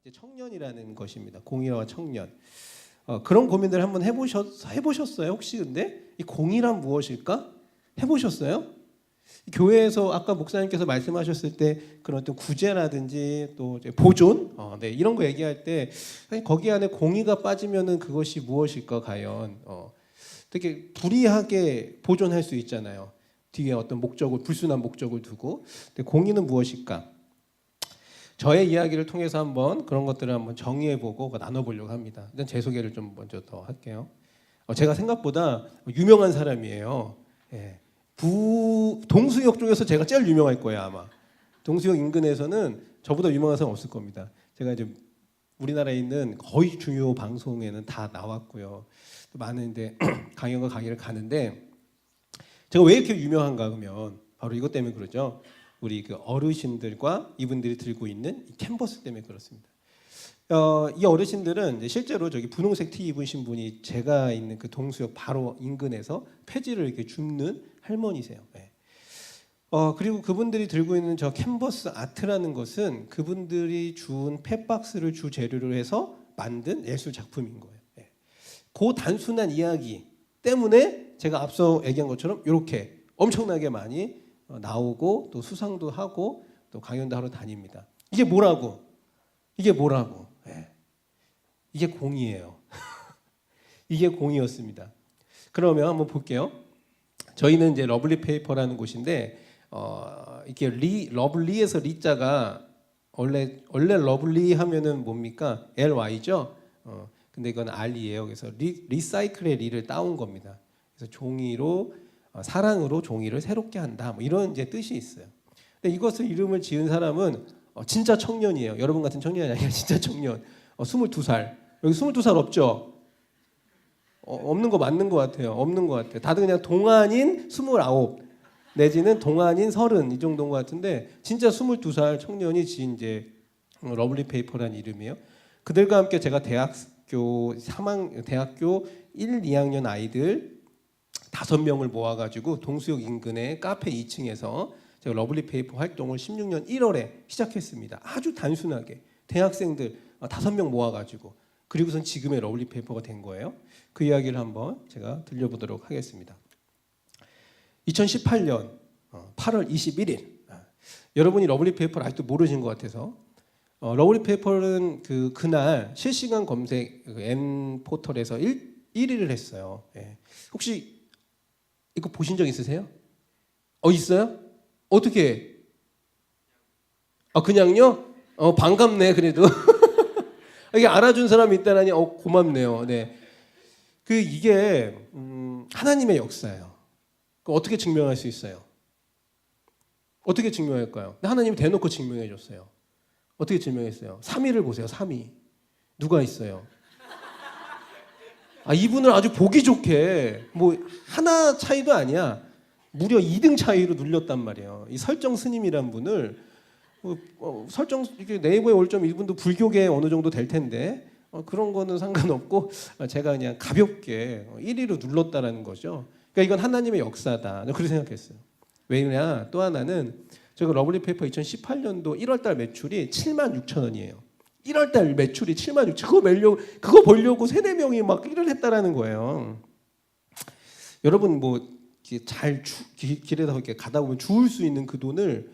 이제 청년이라는 것입니다. 공의와 청년. 그런 고민들 한번 해보셨어요? 혹시 근데 이 공의란 무엇일까? 해보셨어요? 교회에서 아까 목사님께서 말씀하셨을 때 그런 어떤 구제라든지 또 이제 보존, 네, 이런 거 얘기할 때 거기 안에 공의가 빠지면은 그것이 무엇일까 과연 되게 불이하게 보존할 수 있잖아요. 뒤에 어떤 목적을 불순한 목적을 두고. 근데 공의는 무엇일까? 저의 이야기를 통해서 한번 그런 것들을 한번 정의해보고 나눠보려고 합니다. 일단 제 소개를 좀 먼저 더 할게요. 제가 생각보다 유명한 사람이에요. 예. 동수역 쪽에서 제가 제일 유명할 거예요 아마. 동수역 인근에서는 저보다 유명한 사람 없을 겁니다. 제가 이제 우리나라에 있는 거의 주요 방송에는 다 나왔고요. 또 많은 이제 강연과 강의를 가는데 제가 왜 이렇게 유명한가 그러면 바로 이것 때문에 그러죠. 우리 그 어르신들과 이분들이 들고 있는 이 캔버스 때문에 그렇습니다. 이 어르신들은 이제 실제로 저기 분홍색 티 입으신 분이 제가 있는 그 동수역 바로 인근에서 폐지를 이렇게 줍는 할머니세요. 네. 그리고 그분들이 들고 있는 저 캔버스 아트라는 것은 그분들이 준 펫박스를 주 재료로 해서 만든 예술 작품인 거예요. 네. 그 단순한 이야기 때문에 제가 앞서 얘기한 것처럼 이렇게 엄청나게 많이 나오고 또 수상도 하고 또 강연도 하러 다닙니다. 이게 뭐라고? 네. 이게 공이에요. 이게 공이었습니다. 그러면 한번 볼게요. 저희는 이제 러블리 페이퍼라는 곳인데 이게 러블리에서 리자가 원래 러블리 하면은 뭡니까? LY죠. 근데 이건 R이에요. 그래서 리사이클의 리를 따온 겁니다. 그래서 종이로 사랑으로 종이를 새롭게 한다. 뭐 이런 이제 뜻이 있어요. 근데 이것을 이름을 지은 사람은 진짜 청년이에요. 여러분 같은 청년이 아니라 진짜 청년. 22살. 여기 22살 없죠? 없는 거 맞는 것 같아요. 없는 것 같아요. 다들 그냥 동안인 29 내지는 동안인 30 이 정도인 것 같은데 진짜 22살 청년이 지은 이제 러블리 페이퍼라는 이름이에요. 그들과 함께 제가 대학교 1, 2학년 아이들 5명을 모아가지고 동수역 인근의 카페 2층에서 제가 러블리 페이퍼 활동을 16년 1월에 시작했습니다. 아주 단순하게 대학생들 5명 모아가지고 그리고선 지금의 러블리 페이퍼가 된 거예요. 그 이야기를 한번 제가 들려보도록 하겠습니다. 2018년 8월 21일 여러분이 러블리 페이퍼를 아직도 모르신 것 같아서 러블리 페이퍼는 그날 실시간 검색 N 포털에서 1위를 했어요. 예. 혹시 이거 보신 적 있으세요? 있어요? 어떻게? 그냥요? 반갑네 그래도. 이게 알아준 사람이 있다라니 고맙네요. 네. 이게 하나님의 역사예요. 어떻게 증명할 수 있어요? 어떻게 증명할까요? 하나님이 대놓고 증명해 줬어요. 어떻게 증명했어요? 3위를 보세요. 3위. 누가 있어요? 이분을 아주 보기 좋게 뭐 하나 차이도 아니야. 무려 2등 차이로 눌렸단 말이에요. 이 설정 스님이란 분을 설정 이게 네이버에 올 점 이분도 불교계 어느 정도 될 텐데 그런 거는 상관없고 제가 그냥 가볍게 1위로 눌렀다라는 거죠. 그러니까 이건 하나님의 역사다. 그렇게 생각했어요. 왜냐 또 하나는 제가 러블리 페이퍼 2018년도 1월달 매출이 76,000원이에요. 1월달 매출이 76,000원. 그거 벌려고 3-4명이 막 일을 했다라는 거예요. 여러분 뭐 잘 길에서 이렇게 가다 보면 주울 수 있는 그 돈을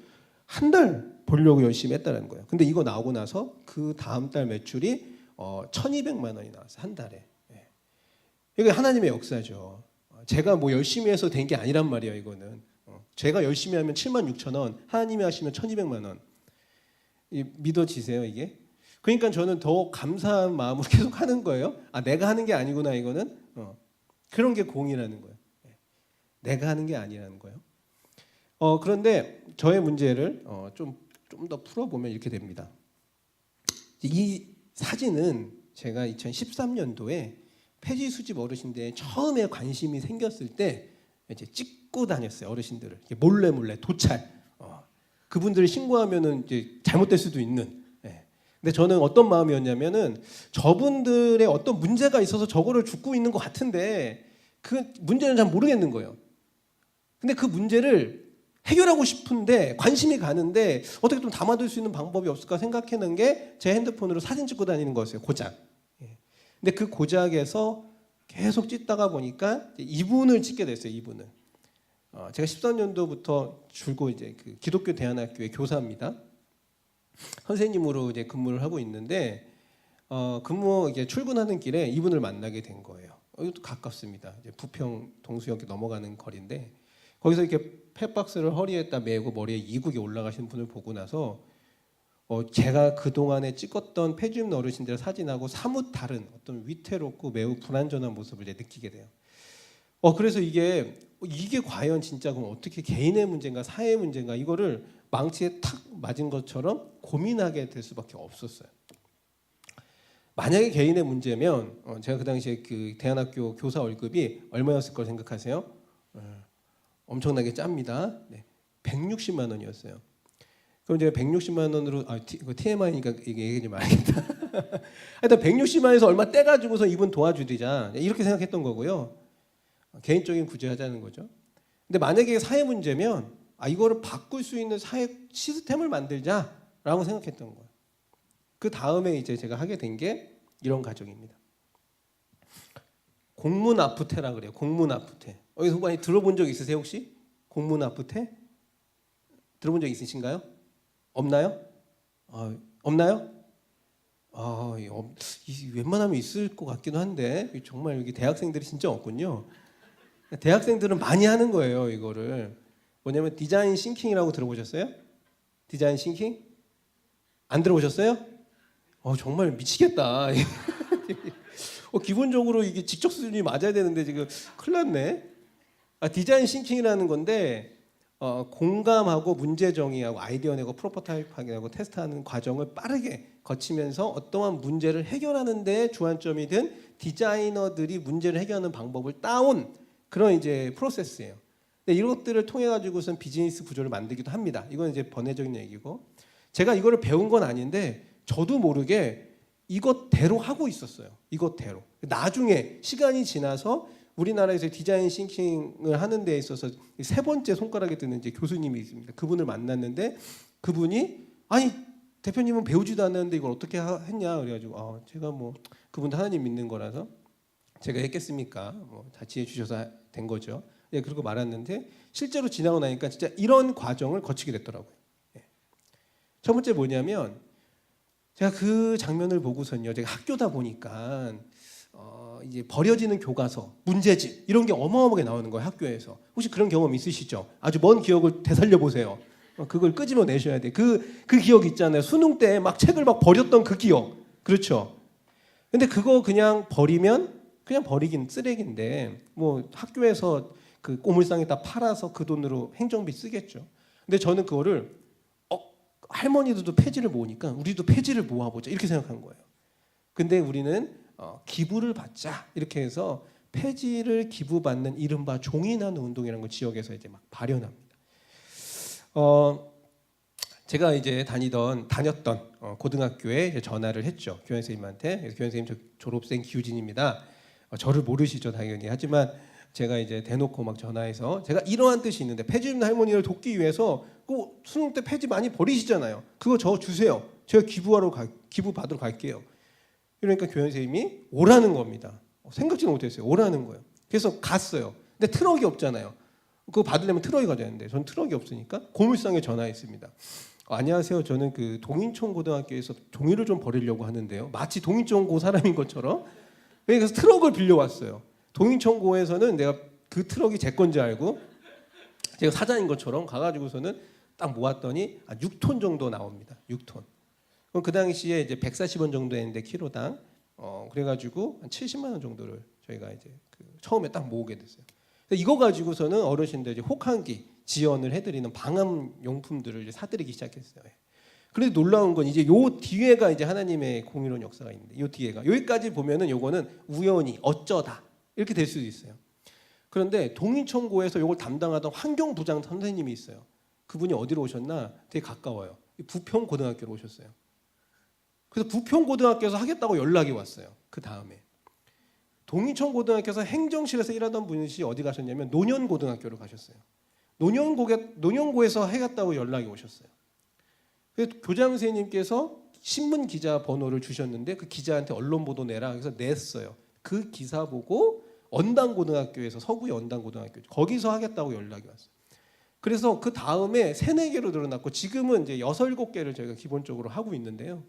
한 달 벌려고 열심히 했다는 거예요. 근데 이거 나오고 나서 그 다음 달 매출이 1,200만 원이 나왔어요. 한 달에. 이게 하나님의 역사죠. 제가 뭐 열심히 해서 된 게 아니란 말이에요. 이거는. 제가 열심히 하면 76,000원, 하나님이 하시면 1,200만 원. 믿어지세요 이게? 그러니까 저는 더 감사한 마음으로 계속 하는 거예요. 내가 하는 게 아니구나 이거는. 그런 게 공이라는 거예요. 내가 하는 게 아니라는 거예요. 그런데 저의 문제를 좀 더 풀어보면 이렇게 됩니다. 이 사진은 제가 2013년도에 폐지 수집 어르신들에 처음에 관심이 생겼을 때 이제 찍고 다녔어요. 어르신들을 몰래 도찰. 그분들을 신고하면은 이제 잘못될 수도 있는. 근데 저는 어떤 마음이었냐면은 저분들의 어떤 문제가 있어서 저거를 죽고 있는 것 같은데 그 문제는 잘 모르겠는 거예요. 근데 그 문제를 해결하고 싶은데 관심이 가는데 어떻게 좀 담아둘 수 있는 방법이 없을까 생각해낸 게 제 핸드폰으로 사진 찍고 다니는 거였어요. 고작. 근데 그 고작에서 계속 찍다가 보니까 이분을 찍게 됐어요. 이분을. 제가 13년도부터 줄곧 이제 그 기독교 대안학교의 교사입니다. 선생님으로 이제 근무를 하고 있는데 근무 이제 출근하는 길에 이분을 만나게 된 거예요. 이것도 가깝습니다. 이제 부평 동수역에 넘어가는 거리인데 거기서 이렇게 펫박스를 허리에다 메고 머리에 이국에 올라가신 분을 보고 나서 제가 그 동안에 찍었던 폐주임 어르신들의 사진하고 사뭇 다른 어떤 위태롭고 매우 불안전한 모습을 이제 느끼게 돼요. 그래서 이게 과연 진짜 그럼 어떻게 개인의 문제인가 사회의 문제인가 이거를 망치에 탁 맞은 것처럼 고민하게 될 수밖에 없었어요. 만약에 개인의 문제면 제가 그 당시에 그 대안학교 교사 월급이 얼마였을 걸 생각하세요? 엄청나게 짭니다. 160만 원이었어요. 그럼 제가 160만 원으로 TMI니까 이게 얘기하지 말겠다. 하여튼 160만 원에서 얼마 떼가지고서 이분 도와주자 이렇게 생각했던 거고요. 개인적인 구제하자는 거죠. 근데 만약에 사회 문제면 이거를 바꿀 수 있는 사회 시스템을 만들자라고 생각했던 거예요. 그 다음에 이제 제가 하게 된 게 이런 과정입니다. 공문아프테라 그래요. 공문아프테. 여기서 많이 들어본 적 있으세요 혹시? 공문아프테? 들어본 적 있으신가요? 없나요? 없나요? 웬만하면 있을 것 같기도 한데 정말 여기 대학생들이 진짜 없군요. 대학생들은 많이 하는 거예요. 이거를 뭐냐면 디자인 싱킹이라고 들어보셨어요? 디자인 싱킹? 안 들어보셨어요? 정말 미치겠다. 기본적으로 이게 직접 수준이 맞아야 되는데 지금 큰일 났네. 디자인 싱킹이라는 건데 공감하고 문제 정의하고 아이디어 내고 프로토타입 하고 테스트하는 과정을 빠르게 거치면서 어떠한 문제를 해결하는 데 주안점이 된 디자이너들이 문제를 해결하는 방법을 따온 그런 이제 프로세스예요. 근데 이런 것들을 통해 가지고선 비즈니스 구조를 만들기도 합니다. 이건 이제 번외적인 얘기고 제가 이거를 배운 건 아닌데 저도 모르게 이것대로 하고 있었어요. 이것대로. 나중에 시간이 지나서 우리나라에서 디자인 싱킹을 하는 데 있어서 세 번째 손가락에 드는 이제 교수님이 있습니다. 그분을 만났는데 그분이 대표님은 배우지도 않았는데 이걸 어떻게 했냐 그래가지고 제가 뭐 그분도 하나님 믿는 거라서 제가 했겠습니까? 다 지혜 주셔서 된 거죠. 그리고 말았는데 실제로 지나고 나니까 진짜 이런 과정을 거치게 됐더라고요. 첫 번째 뭐냐면 제가 그 장면을 보고선요. 제가 학교다 보니까 이제 버려지는 교과서, 문제집 이런 게 어마어마하게 나오는 거예요. 학교에서. 혹시 그런 경험 있으시죠? 아주 먼 기억을 되살려 보세요. 그걸 끄집어내셔야 돼. 그 기억 있잖아요. 수능 때 막 책을 막 버렸던 그 기억. 그렇죠? 근데 그거 그냥 버리면 그냥 버리긴 쓰레기인데 뭐 학교에서 그 꼬물상에다 팔아서 그 돈으로 행정비 쓰겠죠. 근데 저는 그거를 할머니들도 폐지를 모으니까 우리도 폐지를 모아보자 이렇게 생각한 거예요. 근데 우리는 기부를 받자 이렇게 해서 폐지를 기부받는 이른바 종이 나누 운동이라는 걸 지역에서 이제 막 발현합니다. 제가 이제 다녔던 고등학교에 이제 전화를 했죠. 교장 선생님한테. 그래서 교장 선생님 저 졸업생 기우진입니다. 저를 모르시죠 당연히. 하지만 제가 이제 대놓고 막 전화해서 제가 이러한 뜻이 있는데 폐지 있는 할머니를 돕기 위해서 그 수능 때 폐지 많이 버리시잖아요. 그거 저 주세요. 제가 기부 받으러 갈게요. 그러니까 교장 선생님이 오라는 겁니다. 생각지도 못했어요. 오라는 거예요. 그래서 갔어요. 근데 트럭이 없잖아요. 그거 받으려면 트럭이 가야 되는데 전 트럭이 없으니까 고물상에 전화했습니다. 안녕하세요. 저는 그 동인촌 고등학교에서 종이를 좀 버리려고 하는데요. 마치 동인촌고 사람인 것처럼. 그래서 트럭을 빌려왔어요. 동인촌고에서는 내가 그 트럭이 제 건지 알고 제가 사장인 것처럼 가가지고서는 딱 모았더니 6톤 정도 나옵니다. 6톤. 그럼 그 당시에 이제 140원 정도 했는데 키로당 그래가지고 한 70만 원 정도를 저희가 이제 처음에 딱 모으게 됐어요. 이거 가지고서는 어르신들 이제 혹한기 지원을 해드리는 방음 용품들을 이제 사드리기 시작했어요. 그런데 놀라운 건 이제 요 뒤에가 이제 하나님의 공의로운 역사가 있는데 요 뒤에가 여기까지 보면은 요거는 우연히 어쩌다 이렇게 될 수도 있어요. 그런데 동인천고에서 요걸 담당하던 환경부장 선생님이 있어요. 그분이 어디로 오셨나? 되게 가까워요. 부평고등학교로 오셨어요. 그래서 부평고등학교에서 하겠다고 연락이 왔어요. 그 다음에 동인천고등학교에서 행정실에서 일하던 분이 어디 가셨냐면 노년고등학교로 가셨어요. 노년고에서 해갔다고 연락이 오셨어요. 그래서 교장 선생님께서 신문 기자 번호를 주셨는데 그 기자한테 언론 보도 내라. 그래서 냈어요. 그 기사 보고 언당고등학교에서 서구의 언당고등학교 거기서 하겠다고 연락이 왔어요. 그래서 그 다음에 3, 4개로 늘어났고 지금은 이제 6, 7개를 저희가 기본적으로 하고 있는데요.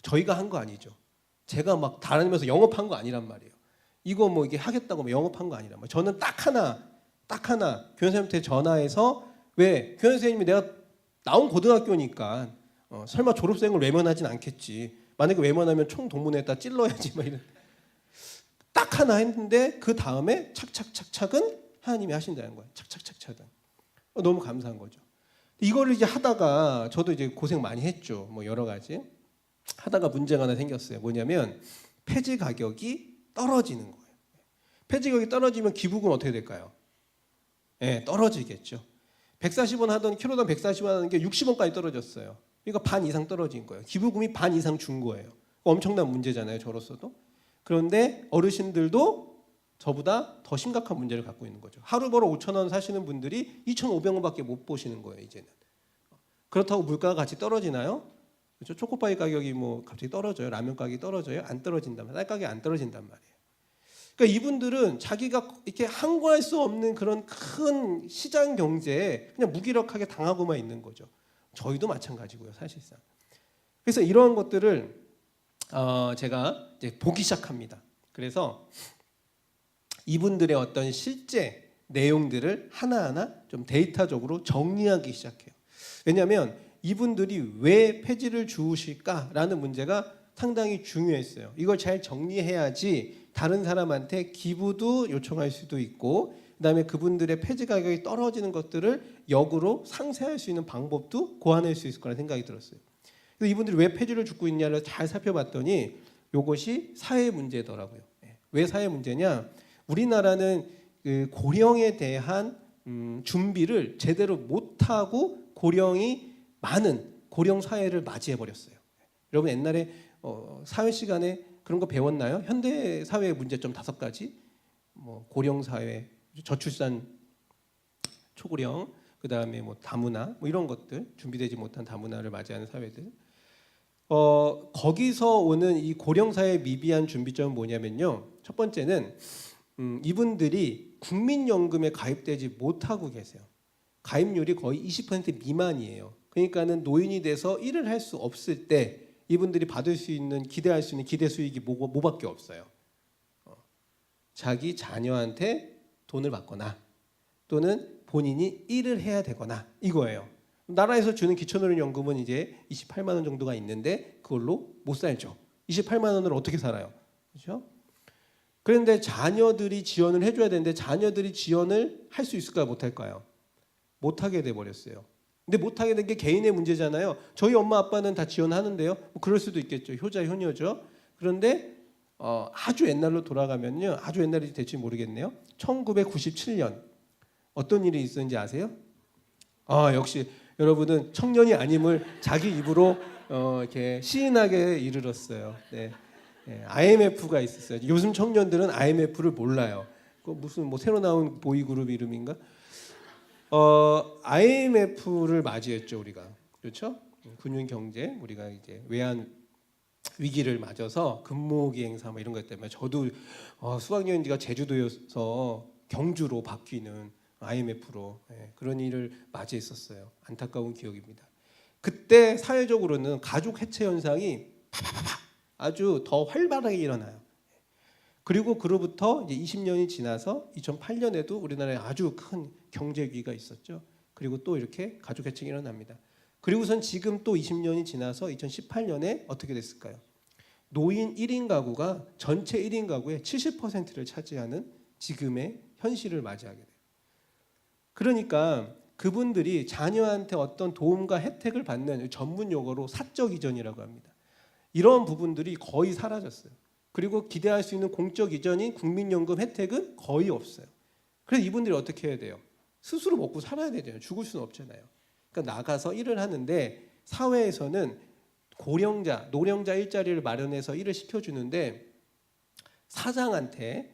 저희가 한 거 아니죠. 제가 막 다니면서 영업한 거 아니란 말이에요. 이거 뭐 이게 하겠다고 뭐 영업한 거 아니란 말이에요. 저는 딱 하나 교장 선생님한테 전화해서 왜 교장 선생님이 내가 나온 고등학교니까 설마 졸업생을 외면하진 않겠지. 만약에 외면하면 총 동문회에다 찔러야지 막 이런. 딱 하나 했는데 그 다음에 착착착착은 하나님이 하신다는 거예요. 착착착착은 너무 감사한 거죠. 이거를 이제 하다가 저도 이제 고생 많이 했죠. 뭐 여러 가지 하다가 문제가 하나 생겼어요. 뭐냐면 폐지 가격이 떨어지는 거예요. 폐지 가격이 떨어지면 기부금 어떻게 될까요? 떨어지겠죠. 140원 하던 키로당 140원 하는 게 60원까지 떨어졌어요. 그러니까 반 이상 떨어진 거예요. 기부금이 반 이상 준 거예요. 엄청난 문제잖아요. 저로서도. 그런데 어르신들도 저보다 더 심각한 문제를 갖고 있는 거죠. 하루 벌어 5,000원 사시는 분들이 2,500원밖에 못 보시는 거예요. 이제는. 그렇다고 물가가 같이 떨어지나요? 그렇죠? 초코파이 가격이 뭐 갑자기 떨어져요. 라면 가격이 떨어져요? 안 떨어진단 말이에요. 쌀 가격이 안 떨어진단 말이에요. 그러니까 이분들은 자기가 이렇게 항거할 수 없는 그런 큰 시장 경제에 그냥 무기력하게 당하고만 있는 거죠. 저희도 마찬가지고요, 사실상. 그래서 이러한 것들을 제가 이제 보기 시작합니다. 그래서 이분들의 어떤 실제 내용들을 하나하나 좀 데이터적으로 정리하기 시작해요. 왜냐하면 이분들이 왜 폐지를 주우실까라는 문제가 상당히 중요했어요. 이걸 잘 정리해야지 다른 사람한테 기부도 요청할 수도 있고 그다음에 그분들의 폐지 가격이 떨어지는 것들을 역으로 상쇄할 수 있는 방법도 고안할 수 있을 거라는 생각이 들었어요. 그래서 이분들이 왜 폐지를 줍고 있냐를 잘 살펴봤더니 이것이 사회 문제더라고요. 왜 사회 문제냐? 우리나라는 그 고령에 대한 준비를 제대로 못하고 고령이 많은 고령 사회를 맞이해 버렸어요. 여러분 옛날에 사회 시간에 그런 거 배웠나요? 현대 사회의 문제점 5가지. 뭐 고령 사회, 저출산, 초고령, 그다음에 뭐 다문화, 뭐 이런 것들, 준비되지 못한 다문화를 맞이하는 사회들. 거기서 오는 이 고령 사회의 미비한 준비점은 뭐냐면요. 첫 번째는 이분들이 국민연금에 가입되지 못하고 계세요. 가입률이 거의 20% 미만이에요. 그러니까는 노인이 돼서 일을 할 수 없을 때 이분들이 받을 수 있는 기대할 수 있는 기대 수익이 뭐밖에 없어요. 자기 자녀한테 돈을 받거나 또는 본인이 일을 해야 되거나 이거예요. 나라에서 주는 기초노령연금은 이제 28만 원 정도가 있는데 그걸로 못 살죠. 28만 원으로 어떻게 살아요? 그렇죠? 그런데 자녀들이 지원을 해줘야 되는데 자녀들이 지원을 할 수 있을까요? 못할까요? 못하게 돼버렸어요. 근데 못하게 된 게 개인의 문제잖아요. 저희 엄마 아빠는 다 지원하는데요. 뭐 그럴 수도 있겠죠. 효자 효녀죠. 그런데 아주 옛날로 돌아가면요. 아주 옛날인지 대충 모르겠네요. 1997년 어떤 일이 있었는지 아세요? 역시 여러분은 청년이 아님을 자기 입으로 이렇게 시인하게 이르렀어요. 네. IMF가 있었어요. 요즘 청년들은 IMF를 몰라요. 그 무슨 뭐 새로 나온 보이그룹 이름인가? IMF를 맞이했죠 우리가. 그렇죠? 금융 경제 우리가 이제 외환 위기를 맞아서 근무기 행사 뭐 이런 것 때문에 저도 수학여행 지가 제주도여서 경주로 바뀌는 IMF로 그런 일을 맞이했었어요. 안타까운 기억입니다. 그때 사회적으로는 가족 해체 현상이 아주 더 활발하게 일어나요. 그리고 그로부터 이제 20년이 지나서 2008년에도 우리나라에 아주 큰 경제 위기가 있었죠. 그리고 또 이렇게 가족 해체가 일어납니다. 그리고선 지금 또 20년이 지나서 2018년에 어떻게 됐을까요? 노인 1인 가구가 전체 1인 가구의 70%를 차지하는 지금의 현실을 맞이하게 돼요. 그러니까 그분들이 자녀한테 어떤 도움과 혜택을 받는 전문 용어로 사적 이전이라고 합니다. 이런 부분들이 거의 사라졌어요. 그리고 기대할 수 있는 공적 이전인 국민연금 혜택은 거의 없어요. 그래서 이분들이 어떻게 해야 돼요? 스스로 먹고 살아야 되잖아요. 죽을 수는 없잖아요. 그러니까 나가서 일을 하는데 사회에서는 고령자, 노령자 일자리를 마련해서 일을 시켜주는데 사장한테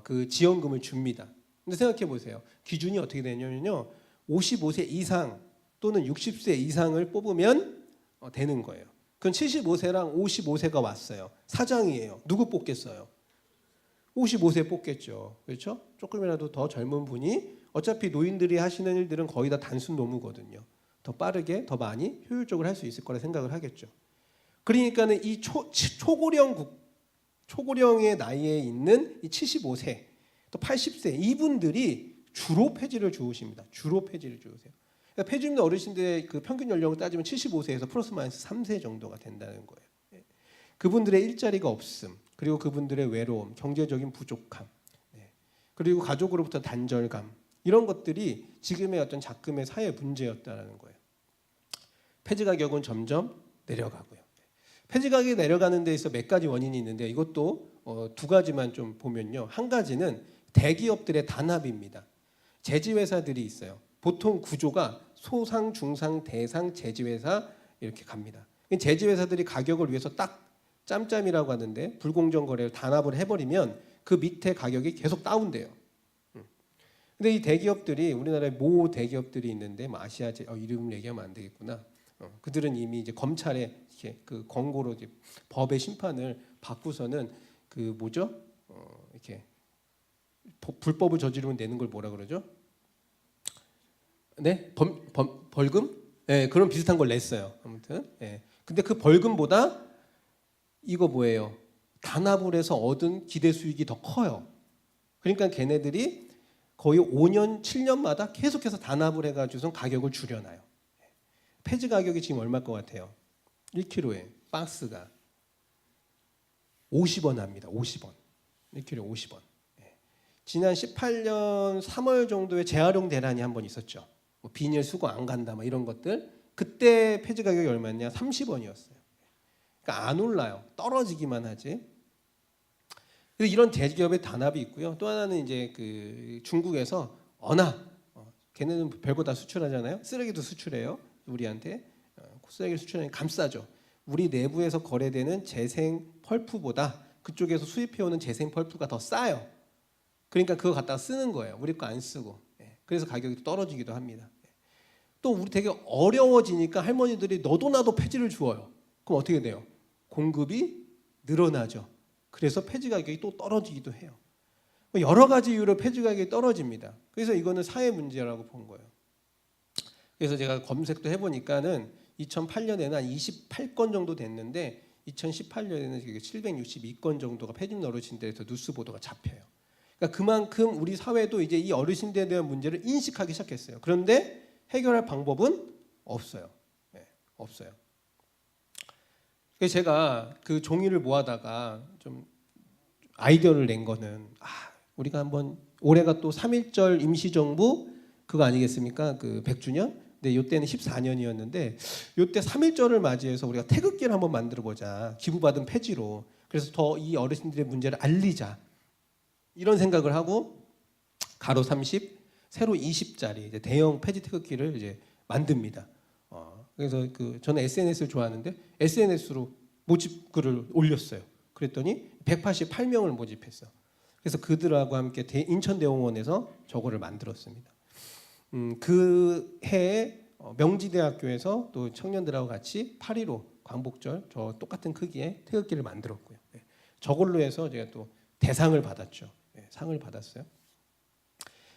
그 지원금을 줍니다. 근데 생각해 보세요. 기준이 어떻게 되냐면요. 55세 이상 또는 60세 이상을 뽑으면 되는 거예요. 그럼 75세랑 55세가 왔어요. 사장이에요. 누구 뽑겠어요? 55세 뽑겠죠. 그렇죠? 조금이라도 더 젊은 분이 어차피 노인들이 하시는 일들은 거의 다 단순 노무거든요. 더 빠르게, 더 많이 효율적으로 할 수 있을 거라 생각을 하겠죠. 그러니까는 이 초고령의 나이에 있는 이 75세, 또 80세 이분들이 주로 폐지를 주우십니다. 주로 폐지를 주우세요. 그러니까 폐지입는 어르신들의 그 평균 연령을 따지면 75세에서 플러스 마이너스 3세 정도가 된다는 거예요. 그분들의 일자리가 없음, 그리고 그분들의 외로움, 경제적인 부족함, 그리고 가족으로부터 단절감, 이런 것들이 지금의 어떤 작금의 사회 문제였다는 거예요. 폐지 가격은 점점 내려가고요. 폐지 가격이 내려가는 데 있어 몇 가지 원인이 있는데 이것도 두 가지만 좀 보면요. 한 가지는 대기업들의 단합입니다. 제지회사들이 있어요. 보통 구조가 소상, 중상, 대상, 제지회사 이렇게 갑니다. 제지회사들이 가격을 위해서 딱 짬짬이라고 하는데 불공정 거래를 단합을 해버리면 그 밑에 가격이 계속 다운돼요. 근데 이 대기업들이 우리나라에 모 대기업들이 있는데 뭐 아시아 이름을 얘기하면 안 되겠구나. 그들은 이미 이제 검찰에 이렇게 그 권고로 이제 법의 심판을 받고서는 그 뭐죠? 이렇게 불법을 저지르면 내는 걸 뭐라 그러죠? 네, 벌금? 네, 그런 비슷한 걸 냈어요. 아무튼, 네. 근데 그 벌금보다 이거 뭐예요? 단합을 해서 얻은 기대 수익이 더 커요. 그러니까 걔네들이 거의 5년, 7년마다 계속해서 단합을 해가지고선 가격을 줄여놔요. 폐지 가격이 지금 얼마일 것 같아요? 1kg에 박스가 50원 합니다. 50원. 1kg에 50원. 지난 18년 3월 정도에 재활용 대란이 한 번 있었죠. 뭐 비닐 수거 안 간다, 뭐 이런 것들. 그때 폐지 가격이 얼마였냐? 30원이었어요. 그러니까 안 올라요. 떨어지기만 하지. 그래서 이런 대기업의 단합이 있고요. 또 하나는 이제 그 중국에서 걔네는 별거 다 수출하잖아요. 쓰레기도 수출해요. 우리한테 쓰레기를 수출하니 감싸죠. 우리 내부에서 거래되는 재생 펄프보다 그쪽에서 수입해오는 재생 펄프가 더 싸요. 그러니까 그거 갖다가 쓰는 거예요. 우리 거 안 쓰고. 그래서 가격이 떨어지기도 합니다. 또 우리 되게 어려워지니까 할머니들이 너도 나도 폐지를 주어요. 그럼 어떻게 돼요? 공급이 늘어나죠. 그래서 폐지 가격이 또 떨어지기도 해요. 여러 가지 이유로 폐지 가격이 떨어집니다. 그래서 이거는 사회 문제라고 본 거예요. 그래서 제가 검색도 해보니까는 2008년에는 한 28건 정도 됐는데 2018년에는 762건 정도가 폐지입는 어르신들에서 뉴스 보도가 잡혀요. 그러니까 그만큼 우리 사회도 이제 이 어르신들에 대한 문제를 인식하기 시작했어요. 그런데 해결할 방법은 없어요. 없어요. 그래서 제가 그 종이를 모아다가 좀 아이디어를 낸 거는 우리가 한번 올해가 또 3.1절 임시정부 그거 아니겠습니까? 그 100주년? 근데 이때는 14년이었는데 이때 3.1절을 맞이해서 우리가 태극기를 한번 만들어보자. 기부받은 폐지로. 그래서 더 이 어르신들의 문제를 알리자. 이런 생각을 하고 가로 30, 세로 20짜리 이제 대형 폐지 태극기를 이제 만듭니다. 그래서 저는 SNS를 좋아하는데 SNS로 모집글을 올렸어요. 그랬더니 188명을 모집했어. 그래서 그들하고 함께 인천대공원에서 저거를 만들었습니다. 그 해에 명지대학교에서 또 청년들하고 같이 8.15 광복절 저 똑같은 크기의 태극기를 만들었고요. 저걸로 해서 제가 또 대상을 받았죠. 상을 받았어요.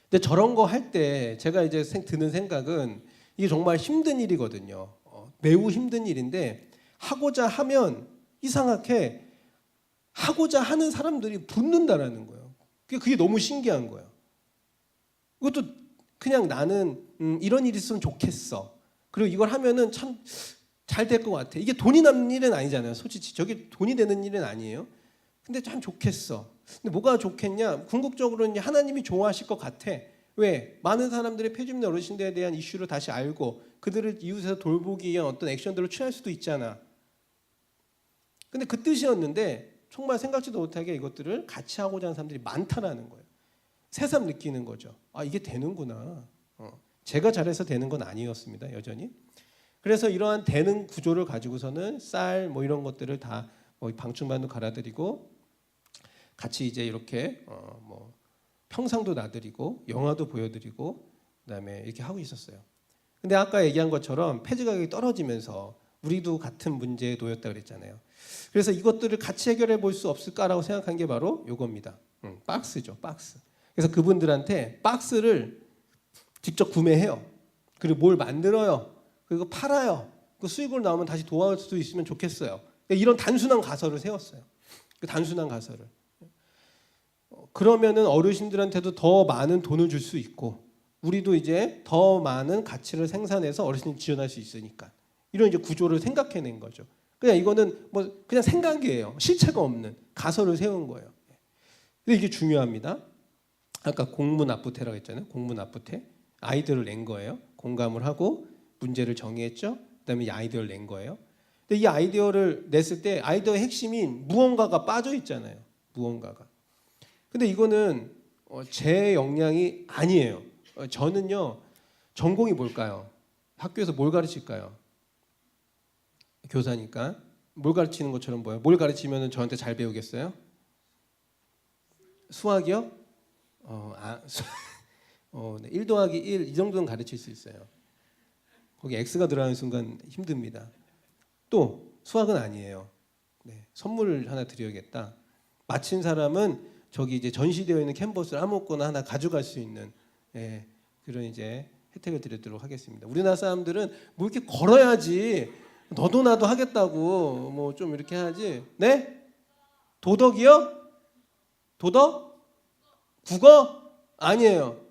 근데 저런 거 할 때 제가 이제 드는 생각은 이게 정말 힘든 일이거든요. 매우 힘든 일인데 하고자 하면 이상하게 하고자 하는 사람들이 붙는다라는 거예요. 그게 너무 신기한 거예요. 이것도 그냥 나는 이런 일이 있으면 좋겠어. 그리고 이걸 하면은 참 잘 될 것 같아. 이게 돈이 남는 일은 아니잖아요. 솔직히 저게 돈이 되는 일은 아니에요. 근데 참 좋겠어. 근데 뭐가 좋겠냐? 궁극적으로는 하나님이 좋아하실 것 같아. 왜? 많은 사람들이 폐지입는 어르신들에 대한 이슈를 다시 알고 그들을 이웃에서 돌보기 위한 어떤 액션들을 취할 수도 있잖아. 근데 그 뜻이었는데 정말 생각지도 못하게 이것들을 같이 하고자 하는 사람들이 많다라는 거예요. 새삼 느끼는 거죠. 이게 되는구나. 제가 잘해서 되는 건 아니었습니다. 여전히. 그래서 이러한 되는 구조를 가지고서는 쌀 뭐 이런 것들을 다 방충망도 갈아드리고 같이 이제 이렇게 평상도 놔드리고 영화도 보여드리고 그다음에 이렇게 하고 있었어요. 근데 아까 얘기한 것처럼 폐지 가격이 떨어지면서 우리도 같은 문제에 놓였다 그랬잖아요. 그래서 이것들을 같이 해결해 볼 수 없을까라고 생각한 게 바로 이겁니다. 박스죠, 박스. 그래서 그분들한테 박스를 직접 구매해요. 그리고 뭘 만들어요. 그리고 팔아요. 그 수익으로 나오면 다시 도와줄 수 있으면 좋겠어요. 이런 단순한 가설을 세웠어요. 그 단순한 가설을. 그러면은 어르신들한테도 더 많은 돈을 줄 수 있고 우리도 이제 더 많은 가치를 생산해서 어르신을 지원할 수 있으니까 이런 이제 구조를 생각해낸 거죠. 그냥 이거는 뭐 그냥 생각이에요. 실체가 없는 가설을 세운 거예요. 근데 이게 중요합니다. 아까 공문납부태라고 했잖아요. 공문납부태. 아이디어를 낸 거예요. 공감을 하고 문제를 정의했죠. 그다음에 이 아이디어를 낸 거예요. 근데 이 아이디어를 냈을 때 아이디어의 핵심인 무언가가 빠져 있잖아요. 무언가가. 근데 이거는 제 역량이 아니에요. 저는요. 전공이 뭘까요? 학교에서 뭘 가르칠까요? 교사니까. 뭘 가르치는 것처럼 보여요? 뭘 가르치면 저한테 잘 배우겠어요? 수학이요? 네. 1 더하기 1 이 정도는 가르칠 수 있어요. 거기 X가 들어가는 순간 힘듭니다. 또 수학은 아니에요. 네. 선물을 하나 드려야겠다. 마친 사람은 저기 이제 전시되어 있는 캔버스를 아무거나 하나 가져갈 수 있는 그런 이제 혜택을 드리도록 하겠습니다. 우리나라 사람들은 뭐 이렇게 걸어야지 너도 나도 하겠다고 뭐 좀 이렇게 하지. 네? 도덕이요? 도덕? 국어? 아니에요.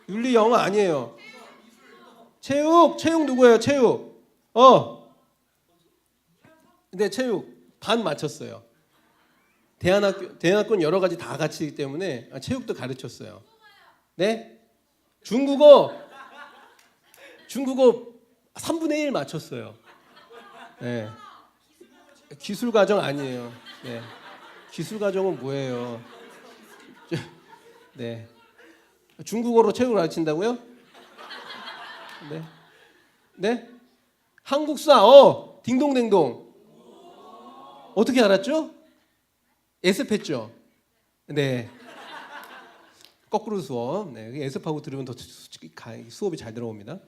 윤리 영어 아니에요. 체육 누구예요? 체육. 근데 체육 반 맞췄어요. 대안학교는 여러 가지 다 가르치기 때문에 체육도 가르쳤어요. 네? 중국어 3분의 1 맞췄어요. 네. 기술 과정 아니에요. 네. 기술 과정은 뭐예요? 네. 중국어로 체육을 가르친다고요? 네. 네? 한국사 딩동댕동. 어떻게 알았죠? 예습했죠? 네. 거꾸로 수업. 네. 예습하고 들으면 더 수업이 잘 들어옵니다.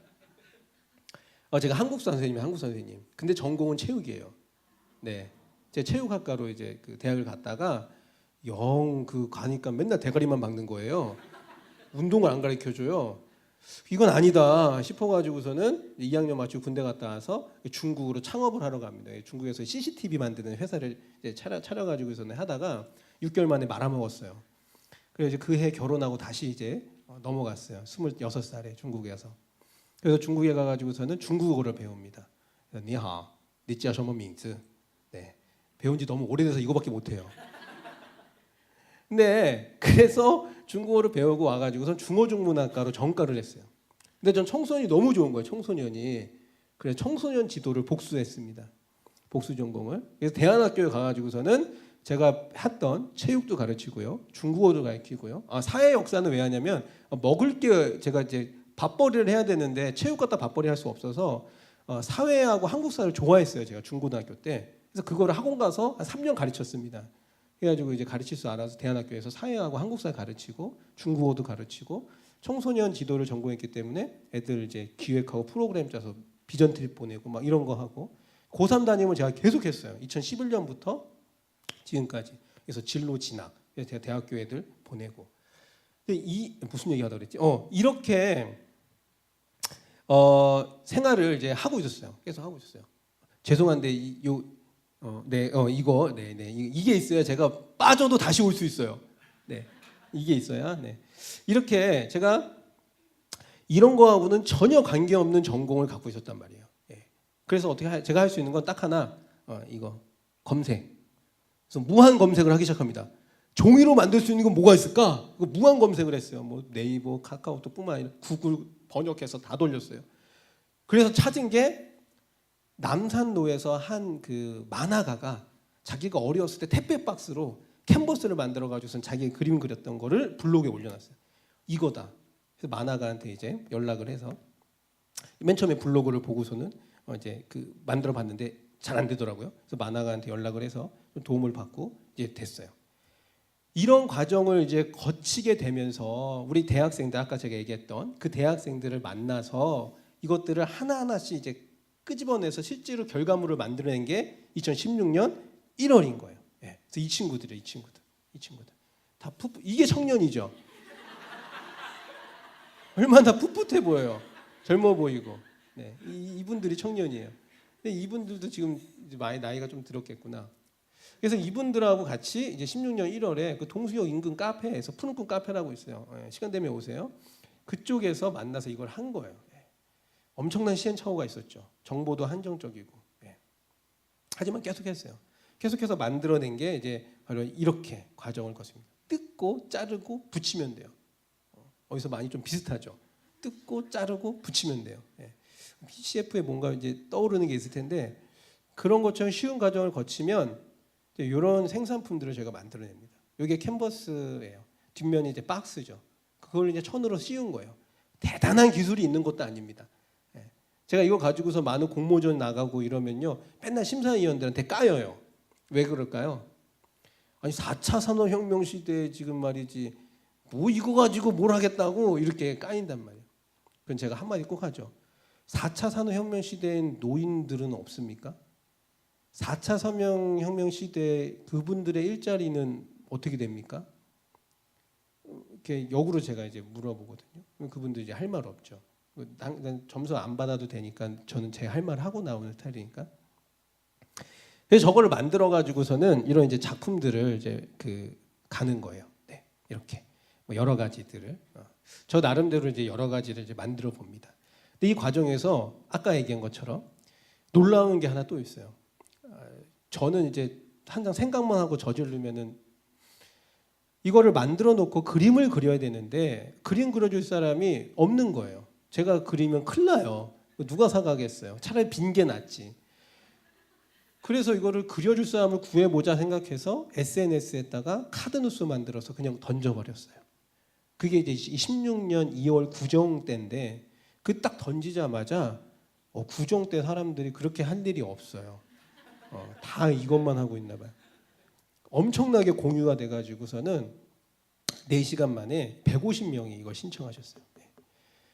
제가 한국사 선생님. 근데 전공은 체육이에요. 네. 제가 체육학과로 이제 그 대학을 갔다가 가니까 맨날 대가리만 막는 거예요. 운동을 안 가르쳐줘요. 이건 아니다 싶어가지고서는 2학년 마치고 군대 갔다 와서 중국으로 창업을 하러 갑니다. 중국에서 CCTV 만드는 회사를 이제 차려가지고서는 하다가 6개월 만에 말아먹었어요. 그래서 그 해 결혼하고 다시 이제 넘어갔어요. 26살에 중국에서. 그래서 중국에 가가지고서는 중국어를 배웁니다. 니하오, 니지야 셔머 밍즈. 네, 배운 지 너무 오래돼서 이거밖에 못해요. 근데 그래서 중국어를 배우고 와가지고선 중어중문학과로 전과를 했어요. 근데 전 청소년이 너무 좋은 거예요. 청소년이. 그래서 청소년 지도를 복수했습니다. 복수 전공을. 그래서 대안학교에 가가지고서는 제가 했던 체육도 가르치고요, 중국어도 가르치고요. 사회 역사는 왜 하냐면 먹을 게 제가 이제 밥벌이를 해야 되는데 체육 갖다 밥벌이 할 수 없어서 사회하고 한국사를 좋아했어요. 제가 중고등학교 때. 그래서 그거를 학원 가서 한 3년 가르쳤습니다. 그래가지고 이제 가르칠 줄 알아서 대안학교에서 사회하고 한국사 가르치고 중국어도 가르치고 청소년 지도를 전공했기 때문에 애들 이제 기획하고 프로그램 짜서 비전 트립 보내고 막 이런 거 하고 고3 담임을 제가 계속 했어요. 2011년부터 지금까지. 그래서 진로 진학. 그래서 제가 대학교 애들 보내고. 근데 무슨 얘기 하다 그랬지? 이렇게 생활을 이제 하고 있었어요. 계속 하고 있었어요. 죄송한데 이게 있어야 제가 빠져도 다시 올 수 있어요. 네, 이게 있어야. 네, 이렇게 제가 이런 거하고는 전혀 관계없는 전공을 갖고 있었단 말이에요. 예. 그래서 어떻게 제가 할 수 있는 건 딱 하나, 이거 검색. 그래서 무한 검색을 하기 시작합니다. 종이로 만들 수 있는 건 뭐가 있을까? 무한 검색을 했어요. 뭐 네이버, 카카오톡뿐만 아니라 구글 번역해서 다 돌렸어요. 그래서 찾은 게 남산로에서 한 그 만화가가 자기가 어렸을 때 택배 박스로 캔버스를 만들어 가지고선 자기 그림 그렸던 거를 블로그에 올려놨어요. 이거다. 그래서 만화가한테 이제 연락을 해서 맨 처음에 블로그를 보고서는 이제 그 만들어 봤는데 잘 안 되더라고요. 그래서 만화가한테 연락을 해서 좀 도움을 받고 이제 됐어요. 이런 과정을 이제 거치게 되면서 우리 대학생들, 아까 제가 얘기했던 그 대학생들을 만나서 이것들을 하나하나씩 이제 끄집어내서 실제로 결과물을 만들어낸 게 2016년 1월인 거예요. 예. 그래서 이 친구들 다 이게 청년이죠. 얼마나 풋풋해 보여요. 젊어 보이고. 네. 이분들이 청년이에요. 근데 이분들도 지금 이제 많이 나이가 좀 들었겠구나. 그래서 이분들하고 같이 이제 16년 1월에 그 동수역 인근 카페에서 푸른 꿈 카페라고 있어요. 예. 시간 되면 오세요. 그쪽에서 만나서 이걸 한 거예요. 예. 엄청난 시행착오가 있었죠. 정보도 한정적이고. 예. 하지만 계속했어요. 계속해서 만들어낸 게 이제 바로 이렇게 과정을 거칩니다. 뜯고 자르고 붙이면 돼요. 어디서 많이 좀 비슷하죠. 뜯고 자르고 붙이면 돼요. 예. CF에 뭔가 이제 떠오르는 게 있을 텐데 그런 것처럼 쉬운 과정을 거치면 이런 생산품들을 제가 만들어냅니다. 이게 캔버스예요. 뒷면이 이제 박스죠. 그걸 이제 천으로 씌운 거예요. 대단한 기술이 있는 것도 아닙니다. 예. 제가 이거 가지고서 많은 공모전 나가고 이러면요, 맨날 심사위원들한테 까여요. 왜 그럴까요? 아니 4차 산업혁명 시대에 지금 말이지 뭐 이거 가지고 뭘 하겠다고 이렇게 까인단 말이에요. 그럼 제가 한마디 꼭 하죠. 4차 산업혁명 시대엔 노인들은 없습니까? 4차 산업혁명 시대 그분들의 일자리는 어떻게 됩니까? 이렇게 역으로 제가 이제 물어보거든요. 그분들 이제 할 말 없죠. 난 점수 안 받아도 되니까 저는 제 할 말 하고 나오는 스타일이니까. 그래서 저거를 만들어 가지고서는 이런 이제 작품들을 이제 가는 거예요. 네, 이렇게 뭐 여러 가지들을 저 나름대로 이제 여러 가지를 이제 만들어 봅니다. 근데 이 과정에서 아까 얘기한 것처럼 놀라운 게 하나 또 있어요. 저는 이제 항상 생각만 하고 저지르면은 이거를 만들어 놓고 그림을 그려야 되는데 그림 그려줄 사람이 없는 거예요. 제가 그리면 큰일 나요. 누가 사가겠어요. 차라리 빈 게 낫지. 그래서 이거를 그려줄 사람을 구해보자 생각해서 SNS에다가 카드뉴스 만들어서 그냥 던져버렸어요. 그게 이제 16년 2월 구정 때인데 그 딱 던지자마자 구정 때 사람들이 그렇게 할 일이 없어요. 다 이것만 하고 있나 봐요. 엄청나게 공유가 돼가지고서는 4시간 만에 150명이 이걸 신청하셨어요.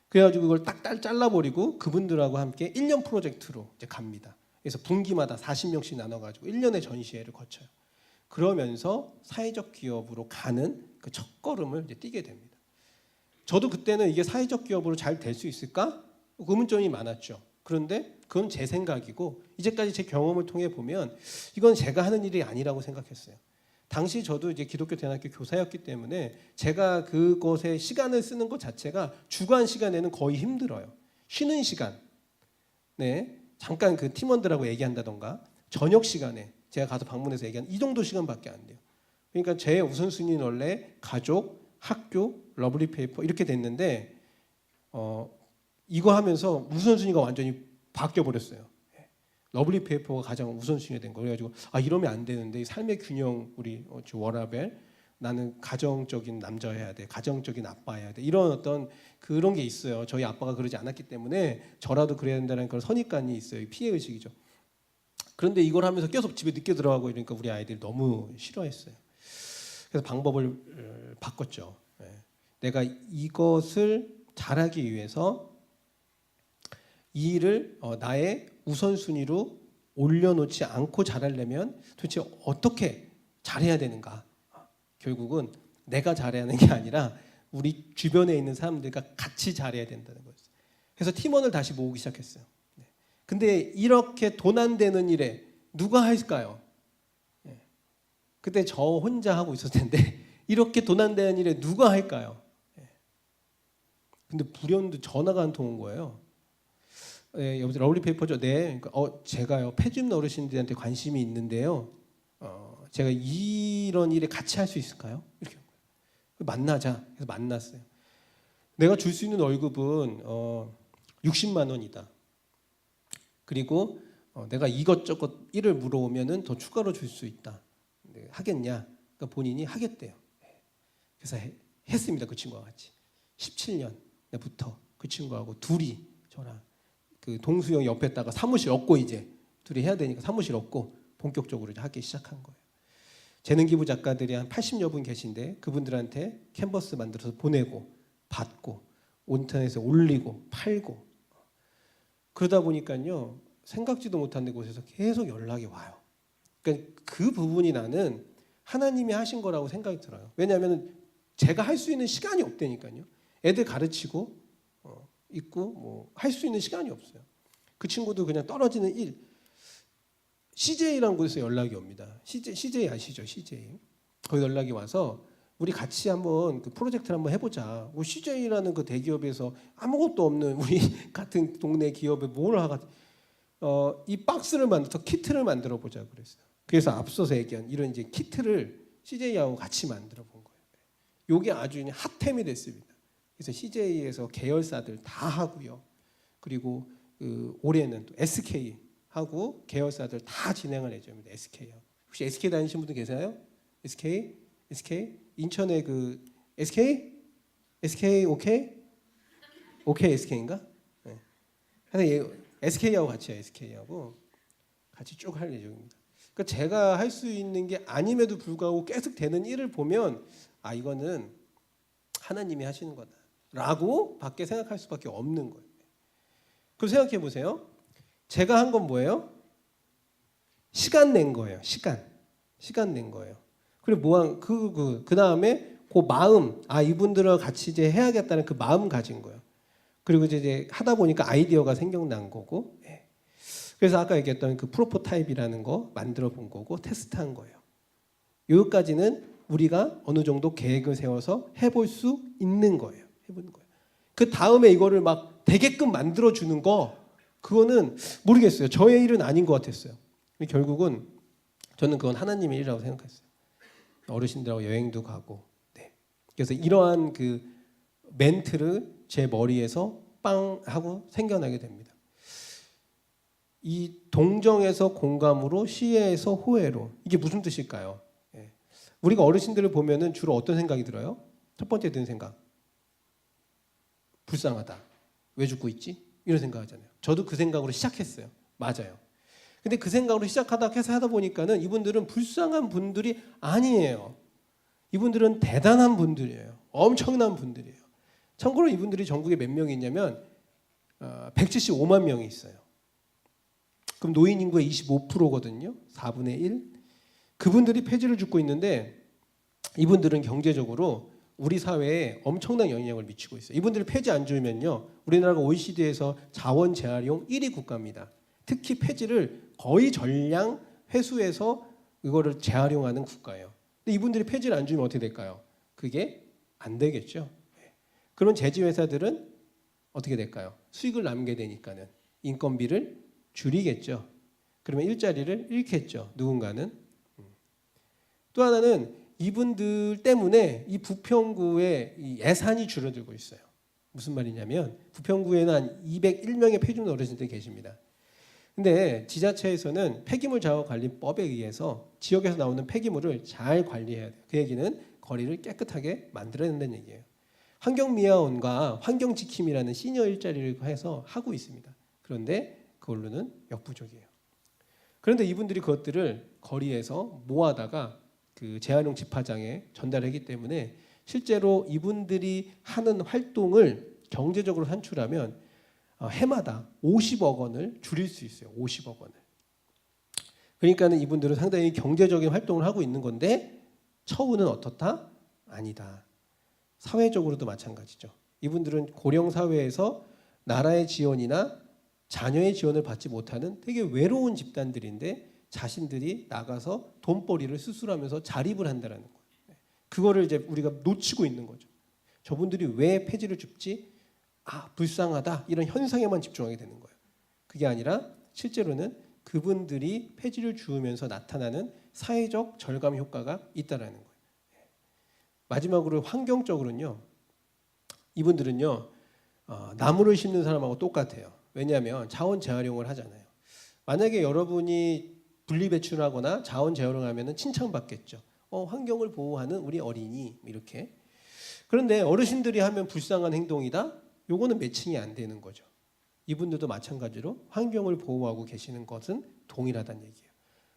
그래가지고 이걸 딱 잘라버리고 그분들하고 함께 1년 프로젝트로 이제 갑니다. 그래서 분기마다 40명씩 나눠가지고 1년의 전시회를 거쳐요. 그러면서 사회적 기업으로 가는 그 첫걸음을 이제 뛰게 됩니다. 저도 그때는 이게 사회적 기업으로 잘 될 수 있을까? 의문점이 많았죠. 그런데 그건 제 생각이고 이제까지 제 경험을 통해 보면 이건 제가 하는 일이 아니라고 생각했어요. 당시 저도 이제 기독교 대학교 교사였기 때문에 제가 그것에 시간을 쓰는 것 자체가 주간 시간에는 거의 힘들어요. 쉬는 시간, 네, 잠깐 그 팀원들하고 얘기한다던가 저녁 시간에 제가 가서 방문해서 얘기한 이 정도 시간밖에 안 돼요. 그러니까 제 우선순위는 원래 가족, 학교, 러블리 페이퍼 이렇게 됐는데 이거 하면서 우선순위가 완전히 바뀌어 버렸어요. 러블리 페이퍼가 가장 우선순위가 된 거예요. 그래가지고 이러면 안 되는데 삶의 균형 우리 워라벨 나는 가정적인 남자여야 돼, 가정적인 아빠여야 돼 이런 어떤 그런 게 있어요. 저희 아빠가 그러지 않았기 때문에 저라도 그래야 된다는 그런 선입관이 있어요. 피해 의식이죠. 그런데 이걸 하면서 계속 집에 늦게 들어가고 이러니까 우리 아이들이 너무 싫어했어요. 그래서 방법을 바꿨죠. 내가 이것을 잘하기 위해서 이 일을 나의 우선순위로 올려놓지 않고 잘하려면 도대체 어떻게 잘해야 되는가? 결국은 내가 잘해야 하는 게 아니라 우리 주변에 있는 사람들과 같이 잘해야 된다는 거였어요. 그래서 팀원을 다시 모으기 시작했어요. 근데 이렇게 돈 안 되는 일에 누가 할까요? 그때 저 혼자 하고 있었을 텐데 이렇게 돈 안 되는 일에 누가 할까요? 근데 불현듯 전화가 한 통 온 거예요. 여보세요, 러블리 페이퍼죠? 네. 그러니까 제가요 폐주임 어르신들한테 관심이 있는데요. 제가 이런 일에 같이 할 수 있을까요? 이렇게 만나자. 그래서 만났어요. 내가 줄 수 있는 월급은 60만 원이다. 그리고 내가 이것저것 일을 물어오면은 더 추가로 줄 수 있다. 하겠냐? 그러니까 본인이 하겠대요. 그래서 했습니다. 그 친구와 같이 17년부터 그 친구하고 둘이 저랑 그 동수영 옆에다가 사무실 얻고 이제 둘이 해야 되니까 사무실 얻고 본격적으로 이제 하기 시작한 거예요. 재능 기부 작가들이 한 80여 분 계신데 그분들한테 캔버스 만들어서 보내고 받고 인터넷에 올리고 팔고 그러다 보니까요 생각지도 못한 곳에서 계속 연락이 와요. 그러니까 그 부분이 나는 하나님이 하신 거라고 생각이 들어요. 왜냐하면 제가 할 수 있는 시간이 없다니까요. 애들 가르치고 있고 뭐 할 수 있는 시간이 없어요. 그 친구도 그냥 떨어지는 일. CJ라는 곳에서 연락이 옵니다. CJ 아시죠? CJ. 거기 연락이 와서 우리 같이 한번 그 프로젝트를 한번 해보자. CJ라는 그 대기업에서 아무것도 없는 우리 같은 동네 기업에 뭘 하가 이 박스를 만들어서 키트를 만들어 보자 그랬어요. 그래서 앞서서 얘기한 이런 이제 키트를 CJ하고 같이 만들어 본 거예요. 이게 아주 핫템이 됐습니다. 그래서 CJ에서 계열사들 다 하고요. 그리고 올해는 또 SK 하고 계열사들 다 진행을 해줍니다. SK하고. 혹시 SK 다니신 분들 계세요? SK? 인천에 그 SK? SK 오케이? 오케이 SK인가? 네. 하여튼 SK하고 같이 해요. SK하고 같이 쭉 할 예정입니다. 그러니까 제가 할 수 있는 게 아님에도 불구하고 계속 되는 일을 보면 아 이거는 하나님이 하시는 거다라고 밖에 생각할 수밖에 없는 거예요. 그럼 생각해 보세요. 제가 한 건 뭐예요? 시간 낸 거예요. 시간 낸 거예요. 그리고 그 다음에 그 마음, 아 이분들과 같이 이제 해야겠다는 그 마음 가진 거예요. 그리고 이제 하다 보니까 아이디어가 생겨난 거고, 예. 그래서 아까 얘기했던 그 프로토타입이라는 거 만들어 본 거고 테스트한 거예요. 여기까지는 우리가 어느 정도 계획을 세워서 해볼 수 있는 거예요. 해보는 거예요. 그 다음에 이거를 막 되게끔 만들어 주는 거, 그거는 모르겠어요. 저의 일은 아닌 것 같았어요. 결국은 저는 그건 하나님의 일이라고 생각했어요. 어르신들하고 여행도 가고, 네. 그래서 이러한 그 멘트를 제 머리에서 빵 하고 생겨나게 됩니다. 이 동정에서 공감으로, 시혜에서 호혜로, 이게 무슨 뜻일까요? 예. 우리가 어르신들을 보면은 주로 어떤 생각이 들어요? 첫 번째 드는 생각, 불쌍하다. 왜 죽고 있지? 이런 생각하잖아요. 저도 그 생각으로 시작했어요. 맞아요. 근데 그 생각으로 시작하다 해서 하다 보니까는 이분들은 불쌍한 분들이 아니에요. 이분들은 대단한 분들이에요. 엄청난 분들이에요. 참고로 이분들이 전국에 몇 명이 있냐면 175만 명이 있어요. 그럼 노인 인구의 25%거든요. 4분의 1. 그분들이 폐지를 죽고 있는데 이분들은 경제적으로 우리 사회에 엄청난 영향력을 미치고 있어요. 이분들이 폐지 안 주면요. 우리나라가 OECD에서 자원 재활용 1위 국가입니다. 특히 폐지를 거의 전량 회수해서 이거를 재활용하는 국가예요. 근데 이분들이 폐지를 안 주면 어떻게 될까요? 그게 안 되겠죠. 그런 제지 회사들은 어떻게 될까요? 수익을 남게 되니까는 인건비를 줄이겠죠. 그러면 일자리를 잃겠죠. 누군가는. 또 하나는 이분들 때문에 이 부평구의 이 예산이 줄어들고 있어요. 무슨 말이냐면 부평구에는 한 201명의 폐주민 어르신들이 계십니다. 근데 지자체에서는 폐기물 자원 관리법에 의해서 지역에서 나오는 폐기물을 잘 관리해야 돼요. 그 얘기는 거리를 깨끗하게 만들어야 된다는 얘기예요. 환경미화원과 환경지킴이라는 시니어 일자리를 해서 하고 있습니다. 그런데 그걸로는 역부족이에요. 그런데 이분들이 그것들을 거리에서 모아다가 그 재활용 집화장에 전달하기 때문에 실제로 이분들이 하는 활동을 경제적으로 산출하면 해마다 50억 원을 줄일 수 있어요. 50억 원을. 그러니까는 이분들은 상당히 경제적인 활동을 하고 있는 건데 처우는 어떻다? 아니다. 사회적으로도 마찬가지죠. 이분들은 고령 사회에서 나라의 지원이나 자녀의 지원을 받지 못하는 되게 외로운 집단들인데 자신들이 나가서 돈벌이를 스스로 하면서 자립을 한다는 거예요. 그거를 이제 우리가 놓치고 있는 거죠. 저분들이 왜 폐지를 줍지? 아, 불쌍하다. 이런 현상에만 집중하게 되는 거예요. 그게 아니라 실제로는 그분들이 폐지를 주우면서 나타나는 사회적 절감 효과가 있다라는 거예요. 마지막으로 환경적으로는요. 이분들은요. 나무를 심는 사람하고 똑같아요. 왜냐하면 자원 재활용을 하잖아요. 만약에 여러분이 분리배출하거나 자원 재활용하면 칭찬받겠죠. 환경을 보호하는 우리 어린이 이렇게. 그런데 어르신들이 하면 불쌍한 행동이다. 요거는 매칭이 안 되는 거죠. 이분들도 마찬가지로 환경을 보호하고 계시는 것은 동일하다는 얘기예요.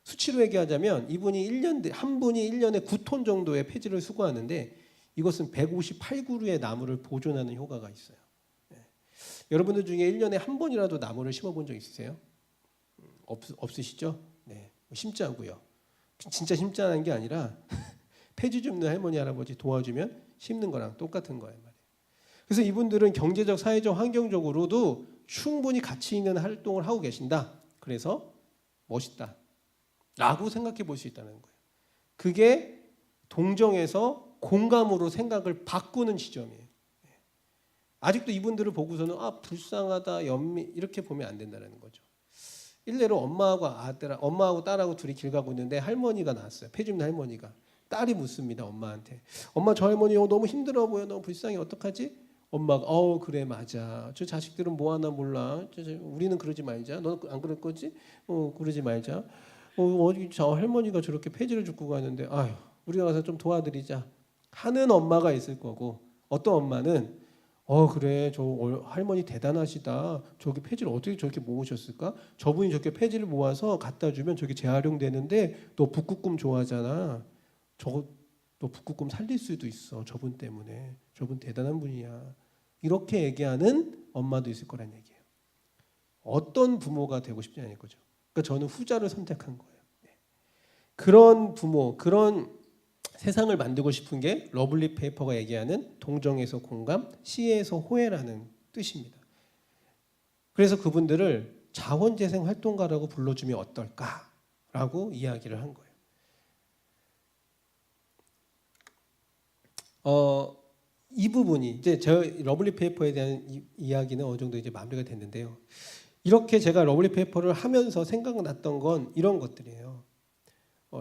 수치로 얘기하자면 이분이 한 분이 1년에 9톤 정도의 폐지를 수거하는데 이것은 158그루의 나무를 보존하는 효과가 있어요. 여러분들 중에 1년에 한 번이라도 나무를 심어본 적 있으세요? 없으시죠? 네, 심자고요. 진짜 심자는 게 아니라 폐지 줍는 할머니 할아버지 도와주면 심는 거랑 똑같은 거예요. 그래서 이분들은 경제적, 사회적, 환경적으로도 충분히 가치 있는 활동을 하고 계신다. 그래서 멋있다 라고 생각해 볼 수 있다는 거예요. 그게 동정에서 공감으로 생각을 바꾸는 지점이에요. 아직도 이분들을 보고서는 불쌍하다, 연미 이렇게 보면 안 된다는 거죠. 일례로 엄마하고 딸하고 둘이 길 가고 있는데 할머니가 나왔어요. 폐 줍는 할머니가. 딸이 묻습니다. 엄마한테. 엄마, 저 할머니 너무 힘들어 보여. 너무 불쌍해. 어떡하지? 엄마가 그래 맞아. 저 자식들은 뭐 하나 몰라. 우리는 그러지 말자. 너 안 그럴 거지? 그러지 말자. 저 할머니가 저렇게 폐지를 줍고 가는데 우리가 가서 좀 도와드리자 하는 엄마가 있을 거고, 어떤 엄마는 그래 저 할머니 대단하시다. 저기 폐지를 어떻게 저렇게 모으셨을까? 저분이 저렇게 폐지를 모아서 갖다 주면 저게 재활용되는데 너 북극곰 좋아하잖아. 너 북극곰 살릴 수도 있어. 저분 때문에. 저분 대단한 분이야. 이렇게 얘기하는 엄마도 있을 거란 얘기예요. 어떤 부모가 되고 싶지 않을 거죠. 그러니까 저는 후자를 선택한 거예요. 그런 부모, 그런 세상을 만들고 싶은 게 러블리 페이퍼가 얘기하는 동정에서 공감, 시에서 호혜라는 뜻입니다. 그래서 그분들을 자원재생 활동가라고 불러주면 어떨까라고 이야기를 한 거예요. 이 부분이 이제 저 러블리 페이퍼에 대한 이야기는 어느 정도 이제 마무리가 됐는데요. 이렇게 제가 러블리 페이퍼를 하면서 생각났던 건 이런 것들이에요.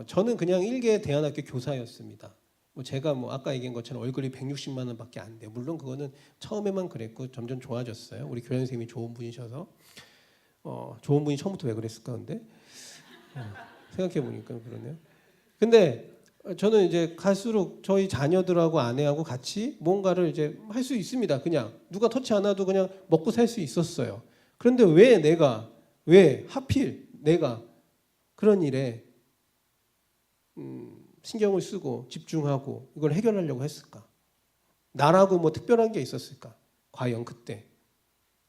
저는 그냥 일개 대안학교 교사였습니다. 제가 아까 얘기한 것처럼 월급이 160만 원밖에 안 돼요. 물론 그거는 처음에만 그랬고 점점 좋아졌어요. 우리 교장 선생님이 좋은 분이셔서. 좋은 분이 처음부터 왜 그랬을까 근데 생각해 보니까 그러네요. 근데 저는 이제 갈수록 저희 자녀들하고 아내하고 같이 뭔가를 이제 할 수 있습니다. 그냥 누가 터치 안 해도 그냥 먹고 살 수 있었어요. 그런데 왜 하필 내가 그런 일에 신경을 쓰고 집중하고 이걸 해결하려고 했을까? 나라고 특별한 게 있었을까? 과연 그때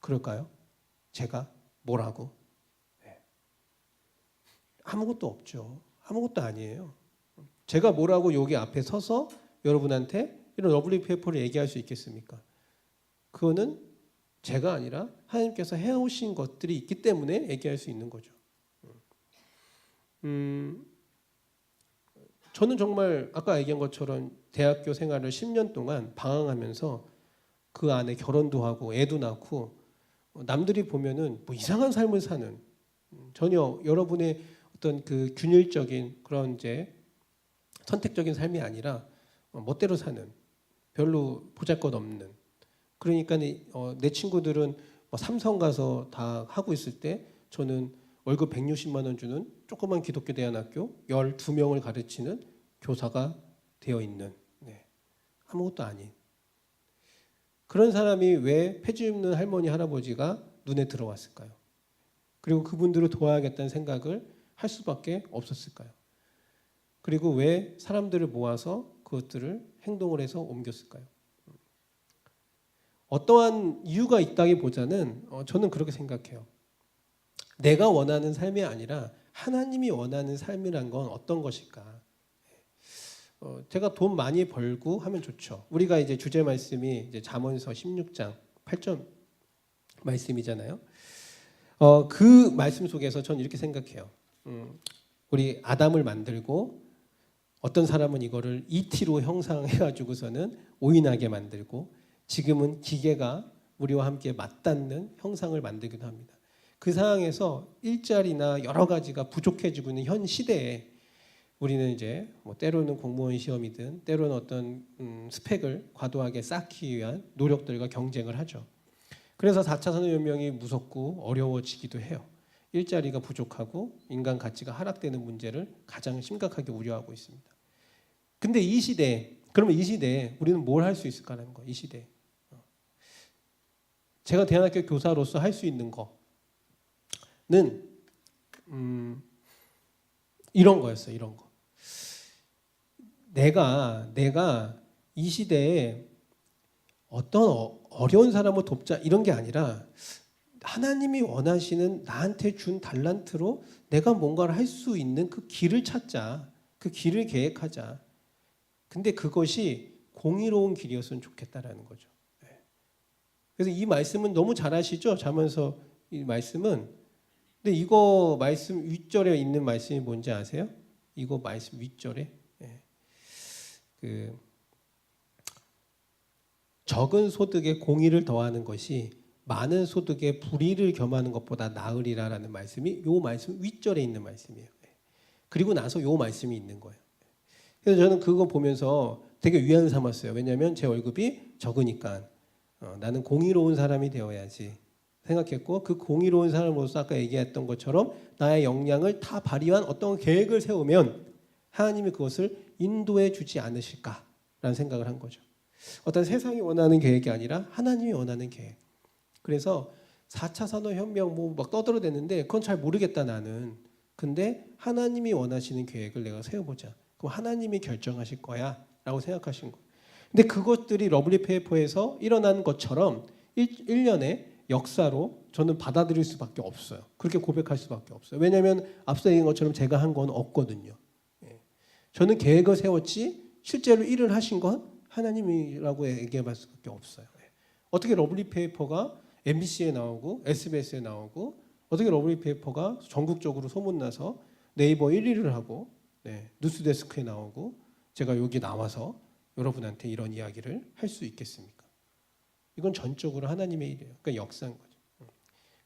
그럴까요? 제가 뭐라고? 아무것도 없죠. 아무것도 아니에요. 제가 뭐라고 여기 앞에 서서 여러분한테 이런 러블리 페이퍼를 얘기할 수 있겠습니까? 그거는 제가 아니라 하나님께서 해오신 것들이 있기 때문에 얘기할 수 있는 거죠. 저는 정말 아까 얘기한 것처럼 대학교 생활을 10년 동안 방황하면서 그 안에 결혼도 하고 애도 낳고 남들이 보면은 이상한 삶을 사는, 전혀 여러분의 어떤 그 균일적인 그런 이제 선택적인 삶이 아니라 멋대로 사는, 별로 보잘것없는. 그러니까 내 친구들은 삼성 가서 다 하고 있을 때 저는 월급 160만 원 주는 조그만 기독교 대안학교 12명을 가르치는 교사가 되어 있는, 아무것도 아닌 그런 사람이 왜 폐지 줍는 할머니 할아버지가 눈에 들어왔을까요? 그리고 그분들을 도와야겠다는 생각을 할 수밖에 없었을까요? 그리고 왜 사람들을 모아서 그것들을 행동을 해서 옮겼을까요? 어떠한 이유가 있다기보다는 저는 그렇게 생각해요. 내가 원하는 삶이 아니라 하나님이 원하는 삶이란 건 어떤 것일까? 제가 돈 많이 벌고 하면 좋죠. 우리가 이제 주제 말씀이 이제 잠언서 16장 8절 말씀이잖아요. 그 말씀 속에서 저는 이렇게 생각해요. 우리 아담을 만들고 어떤 사람은 이거를 ET로 형상해가지고서는 오인하게 만들고, 지금은 기계가 우리와 함께 맞닿는 형상을 만들기도 합니다. 그 상황에서 일자리나 여러 가지가 부족해지고 있는 현 시대에 우리는 이제 때로는 공무원 시험이든 때로는 어떤 스펙을 과도하게 쌓기 위한 노력들과 경쟁을 하죠. 그래서 4차 산업혁명이 무섭고 어려워지기도 해요. 일자리가 부족하고 인간 가치가 하락되는 문제를 가장 심각하게 우려하고 있습니다. 근데 그러면 이 시대에 우리는 뭘 할 수 있을까라는 거예요. 이 시대에. 제가 대안학교 교사로서 할 수 있는 거는 이런 거였어요. 이런 거. 내가 이 시대에 어떤 어려운 사람을 돕자 이런 게 아니라 하나님이 원하시는 나한테 준 달란트로 내가 뭔가를 할 수 있는 그 길을 찾자. 그 길을 계획하자. 근데 그것이 공의로운 길이었으면 좋겠다라는 거죠. 그래서 이 말씀은 너무 잘 아시죠? 자면서 이 말씀은. 근데 이거 말씀 윗절에 있는 말씀이 뭔지 아세요? 이거 말씀 윗절에 그 적은 소득에 공의를 더하는 것이 많은 소득에 불의를 겸하는 것보다 나으리라라는 말씀이 요 말씀 윗절에 있는 말씀이에요. 그리고 나서 요 말씀이 있는 거예요. 그래서 저는 그거 보면서 되게 위안 삼았어요. 왜냐하면 제 월급이 적으니까 나는 공의로운 사람이 되어야지 생각했고, 그 공의로운 사람으로서 아까 얘기했던 것처럼 나의 역량을 다 발휘한 어떤 계획을 세우면 하나님이 그것을 인도해 주지 않으실까라는 생각을 한 거죠. 어떤 세상이 원하는 계획이 아니라 하나님이 원하는 계획. 그래서 4차 산업혁명 뭐 막 떠들어대는데 그건 잘 모르겠다 나는. 근데 하나님이 원하시는 계획을 내가 세워보자. 그럼 하나님이 결정하실 거야 라고 생각하신 거예요. 근데 그것들이 러블리 페이퍼에서 일어난 것처럼 1년의 역사로 저는 받아들일 수밖에 없어요. 그렇게 고백할 수밖에 없어요. 왜냐하면 앞서 얘기한 것처럼 제가 한 건 없거든요. 저는 계획을 세웠지 실제로 일을 하신 건 하나님이라고 얘기할 수밖에 없어요. 어떻게 러블리 페이퍼가 MBC에 나오고 SBS에 나오고, 어떻게 러블리 페이퍼가 전국적으로 소문나서 네이버 1위를 하고 뉴스데스크에 나오고 제가 여기 나와서 여러분한테 이런 이야기를 할 수 있겠습니까? 이건 전적으로 하나님의 일이에요. 그러니까 역사인 거죠.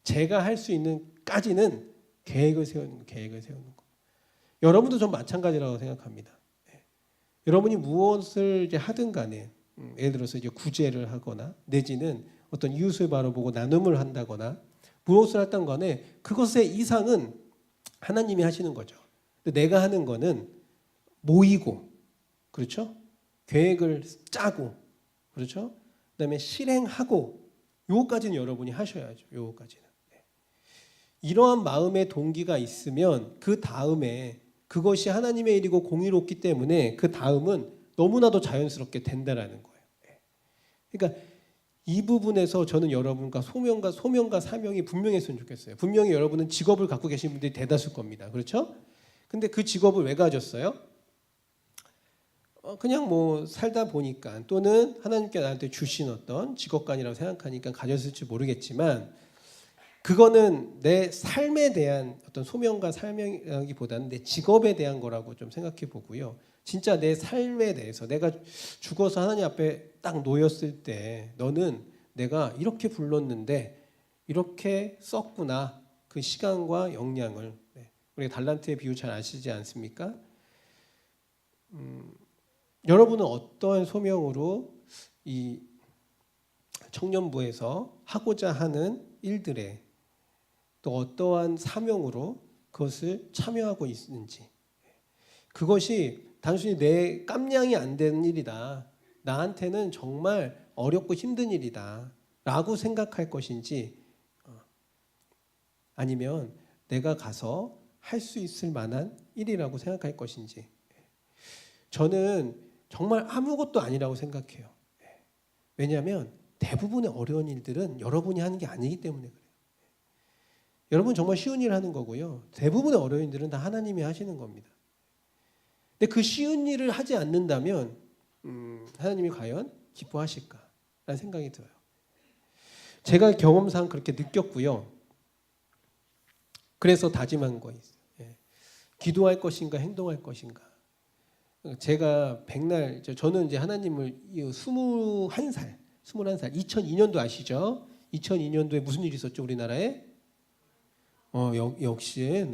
제가 할 수 있는 까지는 계획을 세우는 거. 여러분도 좀 마찬가지라고 생각합니다. 여러분이 무엇을 이제 하든 간에 예를 들어서 이제 구제를 하거나 내지는 어떤 이웃을 바라보고 나눔을 한다거나 무엇을 하든 간에 그것의 이상은 하나님이 하시는 거죠. 근데 내가 하는 거는 모이고, 그렇죠? 계획을 짜고, 그렇죠? 그다음에 실행하고, 요거까지는 여러분이 하셔야죠. 요거까지는. 이러한 마음의 동기가 있으면 그 다음에 그것이 하나님의 일이고 공의롭기 때문에 그 다음은 너무나도 자연스럽게 된다라는 거예요. 그러니까 이 부분에서 저는 여러분과 소명과 사명이 분명했으면 좋겠어요. 분명히 여러분은 직업을 갖고 계신 분들이 대다수일 겁니다. 그렇죠? 근데 그 직업을 왜 가졌어요? 그냥 뭐 살다 보니까, 또는 하나님께 나한테 주신 어떤 직업관이라고 생각하니까 가졌을지 모르겠지만, 그거는 내 삶에 대한 어떤 소명과 사명이라기보다는 내 직업에 대한 거라고 좀 생각해 보고요. 진짜 내 삶에 대해서 내가 죽어서 하나님 앞에 딱 놓였을 때 너는 내가 이렇게 불렀는데 이렇게 썼구나. 그 시간과 역량을. 우리가 달란트의 비유 잘 아시지 않습니까? 여러분은 어떠한 소명으로 이 청년부에서 하고자 하는 일들에 또 어떠한 사명으로 그것을 참여하고 있는지, 그것이 단순히 내 깜냥이 안 되는 일이다, 나한테는 정말 어렵고 힘든 일이다 라고 생각할 것인지, 아니면 내가 가서 할 수 있을 만한 일이라고 생각할 것인지, 저는 정말 아무것도 아니라고 생각해요. 왜냐하면 대부분의 어려운 일들은 여러분이 하는 게 아니기 때문에 그래요. 여러분 정말 쉬운 일 하는 거고요. 대부분의 어려운 일들은 다 하나님이 하시는 겁니다. 근데 그 쉬운 일을 하지 않는다면 하나님이 과연 기뻐하실까라는 생각이 들어요. 제가 경험상 그렇게 느꼈고요. 그래서 다짐한 거 있어요. 기도할 것인가 행동할 것인가. 제가 백날, 저는 이제 하나님을 21살, 2002년도 아시죠? 2002년도에 무슨 일이 있었죠, 우리나라에? 역시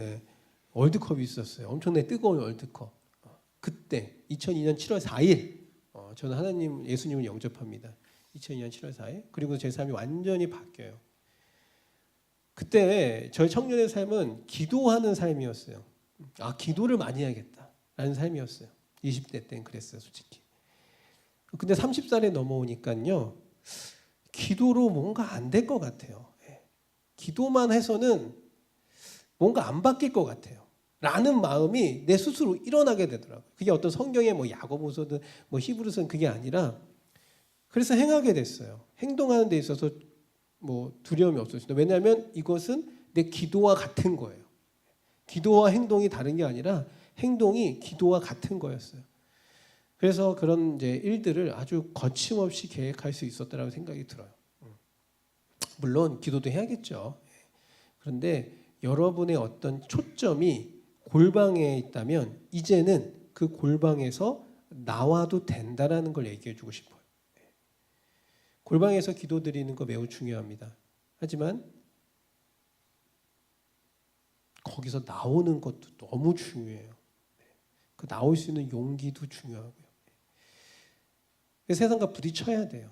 월드컵이 있었어요. 엄청나게 뜨거운 월드컵. 그때 2002년 7월 4일 저는 하나님, 예수님을 영접합니다. 2002년 7월 4일. 그리고 제 삶이 완전히 바뀌어요. 그때 저희 청년의 삶은 기도하는 삶이었어요. 기도를 많이 해야겠다라는 삶이었어요. 20대 때는 그랬어요, 솔직히. 근데 30살에 넘어오니까요, 기도로 뭔가 안 될 것 같아요. 기도만 해서는 뭔가 안 바뀔 것 같아요. 라는 마음이 내 스스로 일어나게 되더라고요. 그게 어떤 성경의 뭐 야고보서든 뭐 히브리서든 그게 아니라 그래서 행하게 됐어요. 행동하는 데 있어서 뭐 두려움이 없었습니다. 왜냐하면 이것은 내 기도와 같은 거예요. 기도와 행동이 다른 게 아니라 행동이 기도와 같은 거였어요. 그래서 그런 이제 일들을 아주 거침없이 계획할 수 있었다라고 생각이 들어요. 물론 기도도 해야겠죠. 그런데 여러분의 어떤 초점이 골방에 있다면 이제는 그 골방에서 나와도 된다라는 걸 얘기해 주고 싶어요. 골방에서 기도드리는 거 매우 중요합니다. 하지만 거기서 나오는 것도 너무 중요해요. 그 나올 수 있는 용기도 중요하고요. 세상과 부딪혀야 돼요.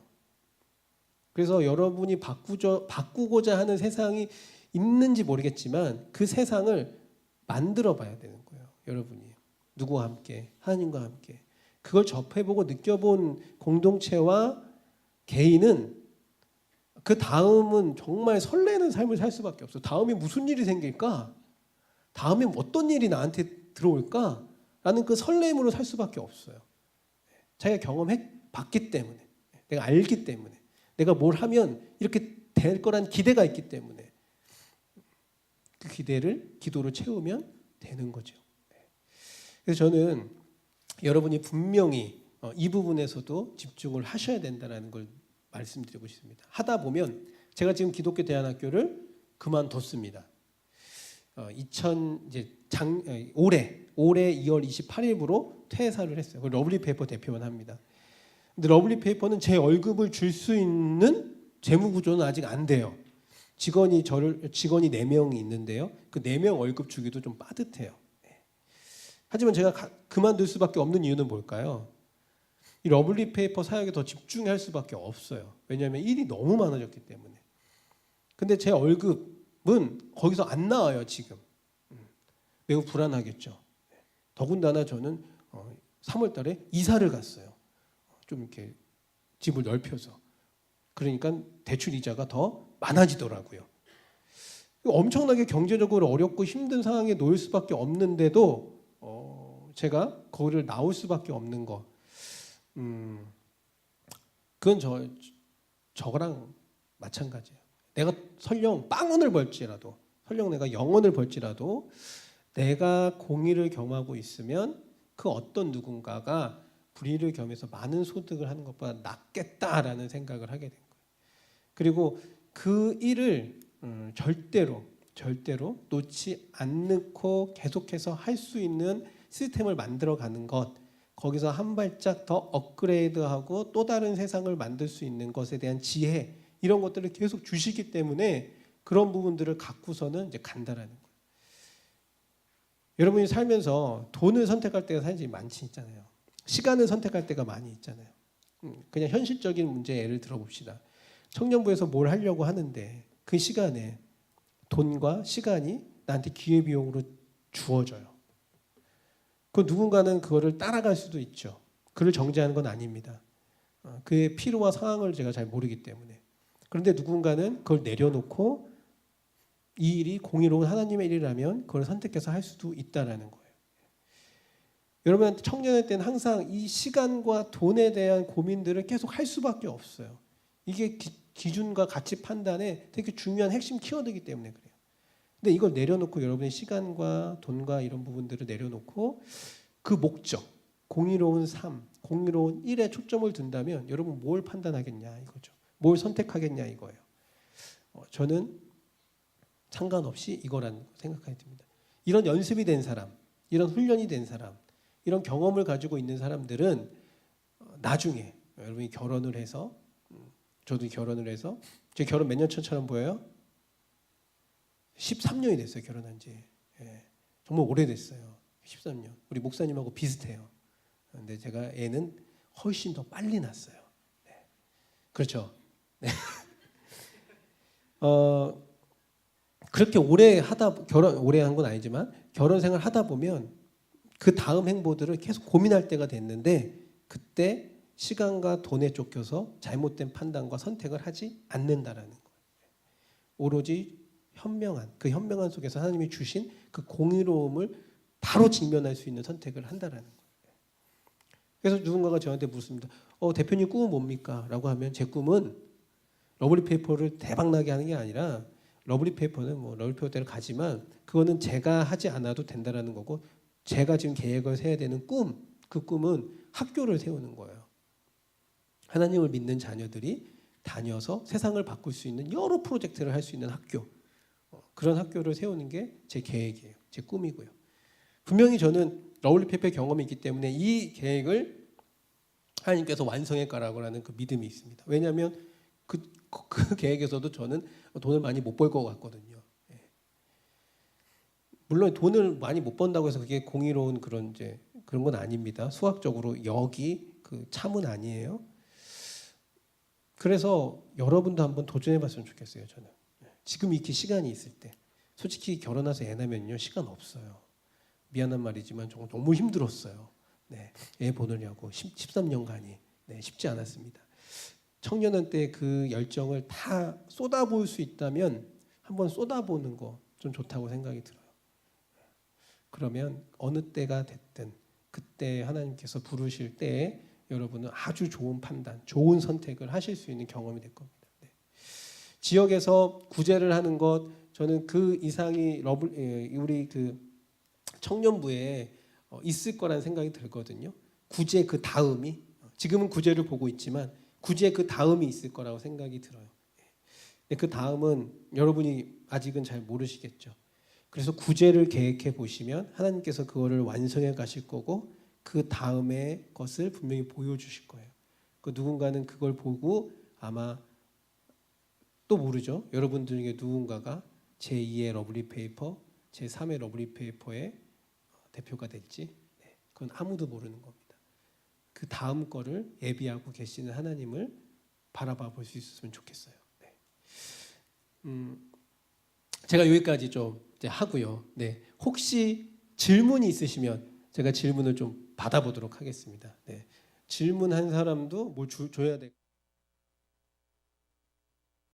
그래서 여러분이 바꾸고자 하는 세상이 있는지 모르겠지만 그 세상을 만들어 봐야 되는 거예요. 여러분이 누구와 함께, 하나님과 함께 그걸 접해보고 느껴본 공동체와 개인은 그 다음은 정말 설레는 삶을 살 수밖에 없어요. 다음에 무슨 일이 생길까? 다음에 어떤 일이 나한테 들어올까? 라는 그 설렘으로 살 수밖에 없어요. 자기가 경험해봤기 때문에, 내가 알기 때문에, 내가 뭘 하면 이렇게 될 거란 기대가 있기 때문에 그 기대를 기도로 채우면 되는 거죠. 그래서 저는 여러분이 분명히 이 부분에서도 집중을 하셔야 된다는 걸 말씀드리고 싶습니다. 하다 보면 제가 지금 기독교 대안학교를 그만뒀습니다. 올해 2월 28일부로 퇴사를 했어요. 러블리페이퍼 대표만 합니다. 근데 러블리페이퍼는 제 월급을 줄 수 있는 재무 구조는 아직 안 돼요. 직원이 4명이 있는데요. 그 4명 월급 주기도 좀 빠듯해요. 하지만 제가 그만둘 수밖에 없는 이유는 뭘까요? 이 러블리페이퍼 사역에 더 집중할 수밖에 없어요. 왜냐하면 일이 너무 많아졌기 때문에. 근데 제 월급은 거기서 안 나와요, 지금. 매우 불안하겠죠. 더군다나 저는 3월 달에 이사를 갔어요. 좀 이렇게 집을 넓혀서. 그러니까 대출 이자가 더 많아지더라고요. 엄청나게 경제적으로 어렵고 힘든 상황에 놓일 수밖에 없는데도 제가 거기를 나올 수밖에 없는 거. 그건 저거랑 마찬가지예요. 내가 설령 빵원을 벌지라도, 설령 내가 영원을 벌지라도 내가 공의를 겸하고 있으면 그 어떤 누군가가 불의를 겸해서 많은 소득을 하는 것보다 낫겠다라는 생각을 하게 된 거예요. 그리고 그 일을 절대로 놓지 않고 계속해서 할 수 있는 시스템을 만들어가는 것, 거기서 한 발짝 더 업그레이드하고 또 다른 세상을 만들 수 있는 것에 대한 지혜, 이런 것들을 계속 주시기 때문에 그런 부분들을 갖고서는 이제 간다라는 거예요. 여러분이 살면서 돈을 선택할 때가 사실 많지 있잖아요. 시간을 선택할 때가 많이 있잖아요. 그냥 현실적인 문제 예를 들어봅시다. 청년부에서 뭘 하려고 하는데 그 시간에 돈과 시간이 나한테 기회비용으로 주어져요. 그 누군가는 그거를 따라갈 수도 있죠. 그를 정죄하는 건 아닙니다. 그의 필요와 상황을 제가 잘 모르기 때문에. 그런데 누군가는 그걸 내려놓고 이 일이 공의로운 하나님의 일이라면 그걸 선택해서 할 수도 있다라는 거예요. 여러분한테 청년일 때는 항상 이 시간과 돈에 대한 고민들을 계속 할 수밖에 없어요. 이게 기준과 가치 판단에 되게 중요한 핵심 키워드이기 때문에 그래요. 근데 이걸 내려놓고 여러분의 시간과 돈과 이런 부분들을 내려놓고 그 목적, 공의로운 삶, 공의로운 일에 초점을 둔다면 여러분 뭘 판단하겠냐 이거죠. 뭘 선택하겠냐 이거예요. 저는 상관없이 이거라는 생각하게 됩니다. 이런 연습이 된 사람, 이런 훈련이 된 사람, 이런 경험을 가지고 있는 사람들은 나중에 여러분이 결혼을 해서, 저도 결혼을 해서, 제 결혼 몇 년 차처럼 보여요? 13년이 됐어요, 결혼한 지. 정말 오래됐어요. 13년. 우리 목사님하고 비슷해요. 근데 제가 애는 훨씬 더 빨리 낳았어요. 네. 그렇죠. 네. 그렇게 오래 한 건 아니지만 결혼 생활 하다 보면 그 다음 행보들을 계속 고민할 때가 됐는데 그때 시간과 돈에 쫓겨서 잘못된 판단과 선택을 하지 않는다라는 거예요. 오로지 그 현명한 속에서 하나님이 주신 그 공의로움을 바로 직면할 수 있는 선택을 한다라는 거예요. 그래서 누군가가 저한테 묻습니다. 대표님 꿈은 뭡니까? 라고 하면 제 꿈은 러블리페이퍼를 대박나게 하는 게 아니라 러블리페이퍼는 뭐 러블리페이퍼대로 가지만 그거는 제가 하지 않아도 된다라는 거고 제가 지금 계획을 세워야 되는 그 꿈은 학교를 세우는 거예요. 하나님을 믿는 자녀들이 다녀서 세상을 바꿀 수 있는 여러 프로젝트를 할 수 있는 학교, 그런 학교를 세우는 게 제 계획이에요. 제 꿈이고요. 분명히 저는 러블리페이퍼의 경험이 있기 때문에 이 계획을 하나님께서 완성해 가라고 하는 그 믿음이 있습니다. 왜냐하면 그 계획에서도 저는 돈을 많이 못 벌 것 같거든요. 물론 돈을 많이 못 번다고 해서 그게 공의로운 그런 건 아닙니다. 수학적으로 여기 그 참은 아니에요. 그래서 여러분도 한번 도전해봤으면 좋겠어요. 저는 지금 이렇게 시간이 있을 때, 솔직히 결혼해서 애 낳으면요 시간 없어요. 미안한 말이지만 정말 너무 힘들었어요. 네, 애 보느냐고 13년간이 쉽지 않았습니다. 청년한 때 그 열정을 다 쏟아부을 수 있다면 한번 쏟아보는 거 좀 좋다고 생각이 들어요. 그러면 어느 때가 됐든 그때 하나님께서 부르실 때에 여러분은 아주 좋은 판단, 좋은 선택을 하실 수 있는 경험이 될 겁니다. 지역에서 구제를 하는 것, 저는 그 이상이 우리 그 청년부에 있을 거라는 생각이 들거든요. 구제 그 다음이, 지금은 구제를 보고 있지만 구제 그 다음이 있을 거라고 생각이 들어요. 그 다음은 여러분이 아직은 잘 모르시겠죠. 그래서 구제를 계획해 보시면 하나님께서 그거를 완성해 가실 거고 그 다음의 것을 분명히 보여주실 거예요. 누군가는 그걸 보고 아마 또 모르죠. 여러분들 중에 누군가가 제2의 러블리페이퍼, 제3의 러블리페이퍼의 대표가 될지 그건 아무도 모르는 겁니다. 그 다음 거를 예비하고 계시는 하나님을 바라봐 볼 수 있었으면 좋겠어요. 제가 여기까지 좀 하고요. 혹시 질문이 있으시면 제가 질문을 좀 받아보도록 하겠습니다. 질문한 사람도 뭘 줘야 될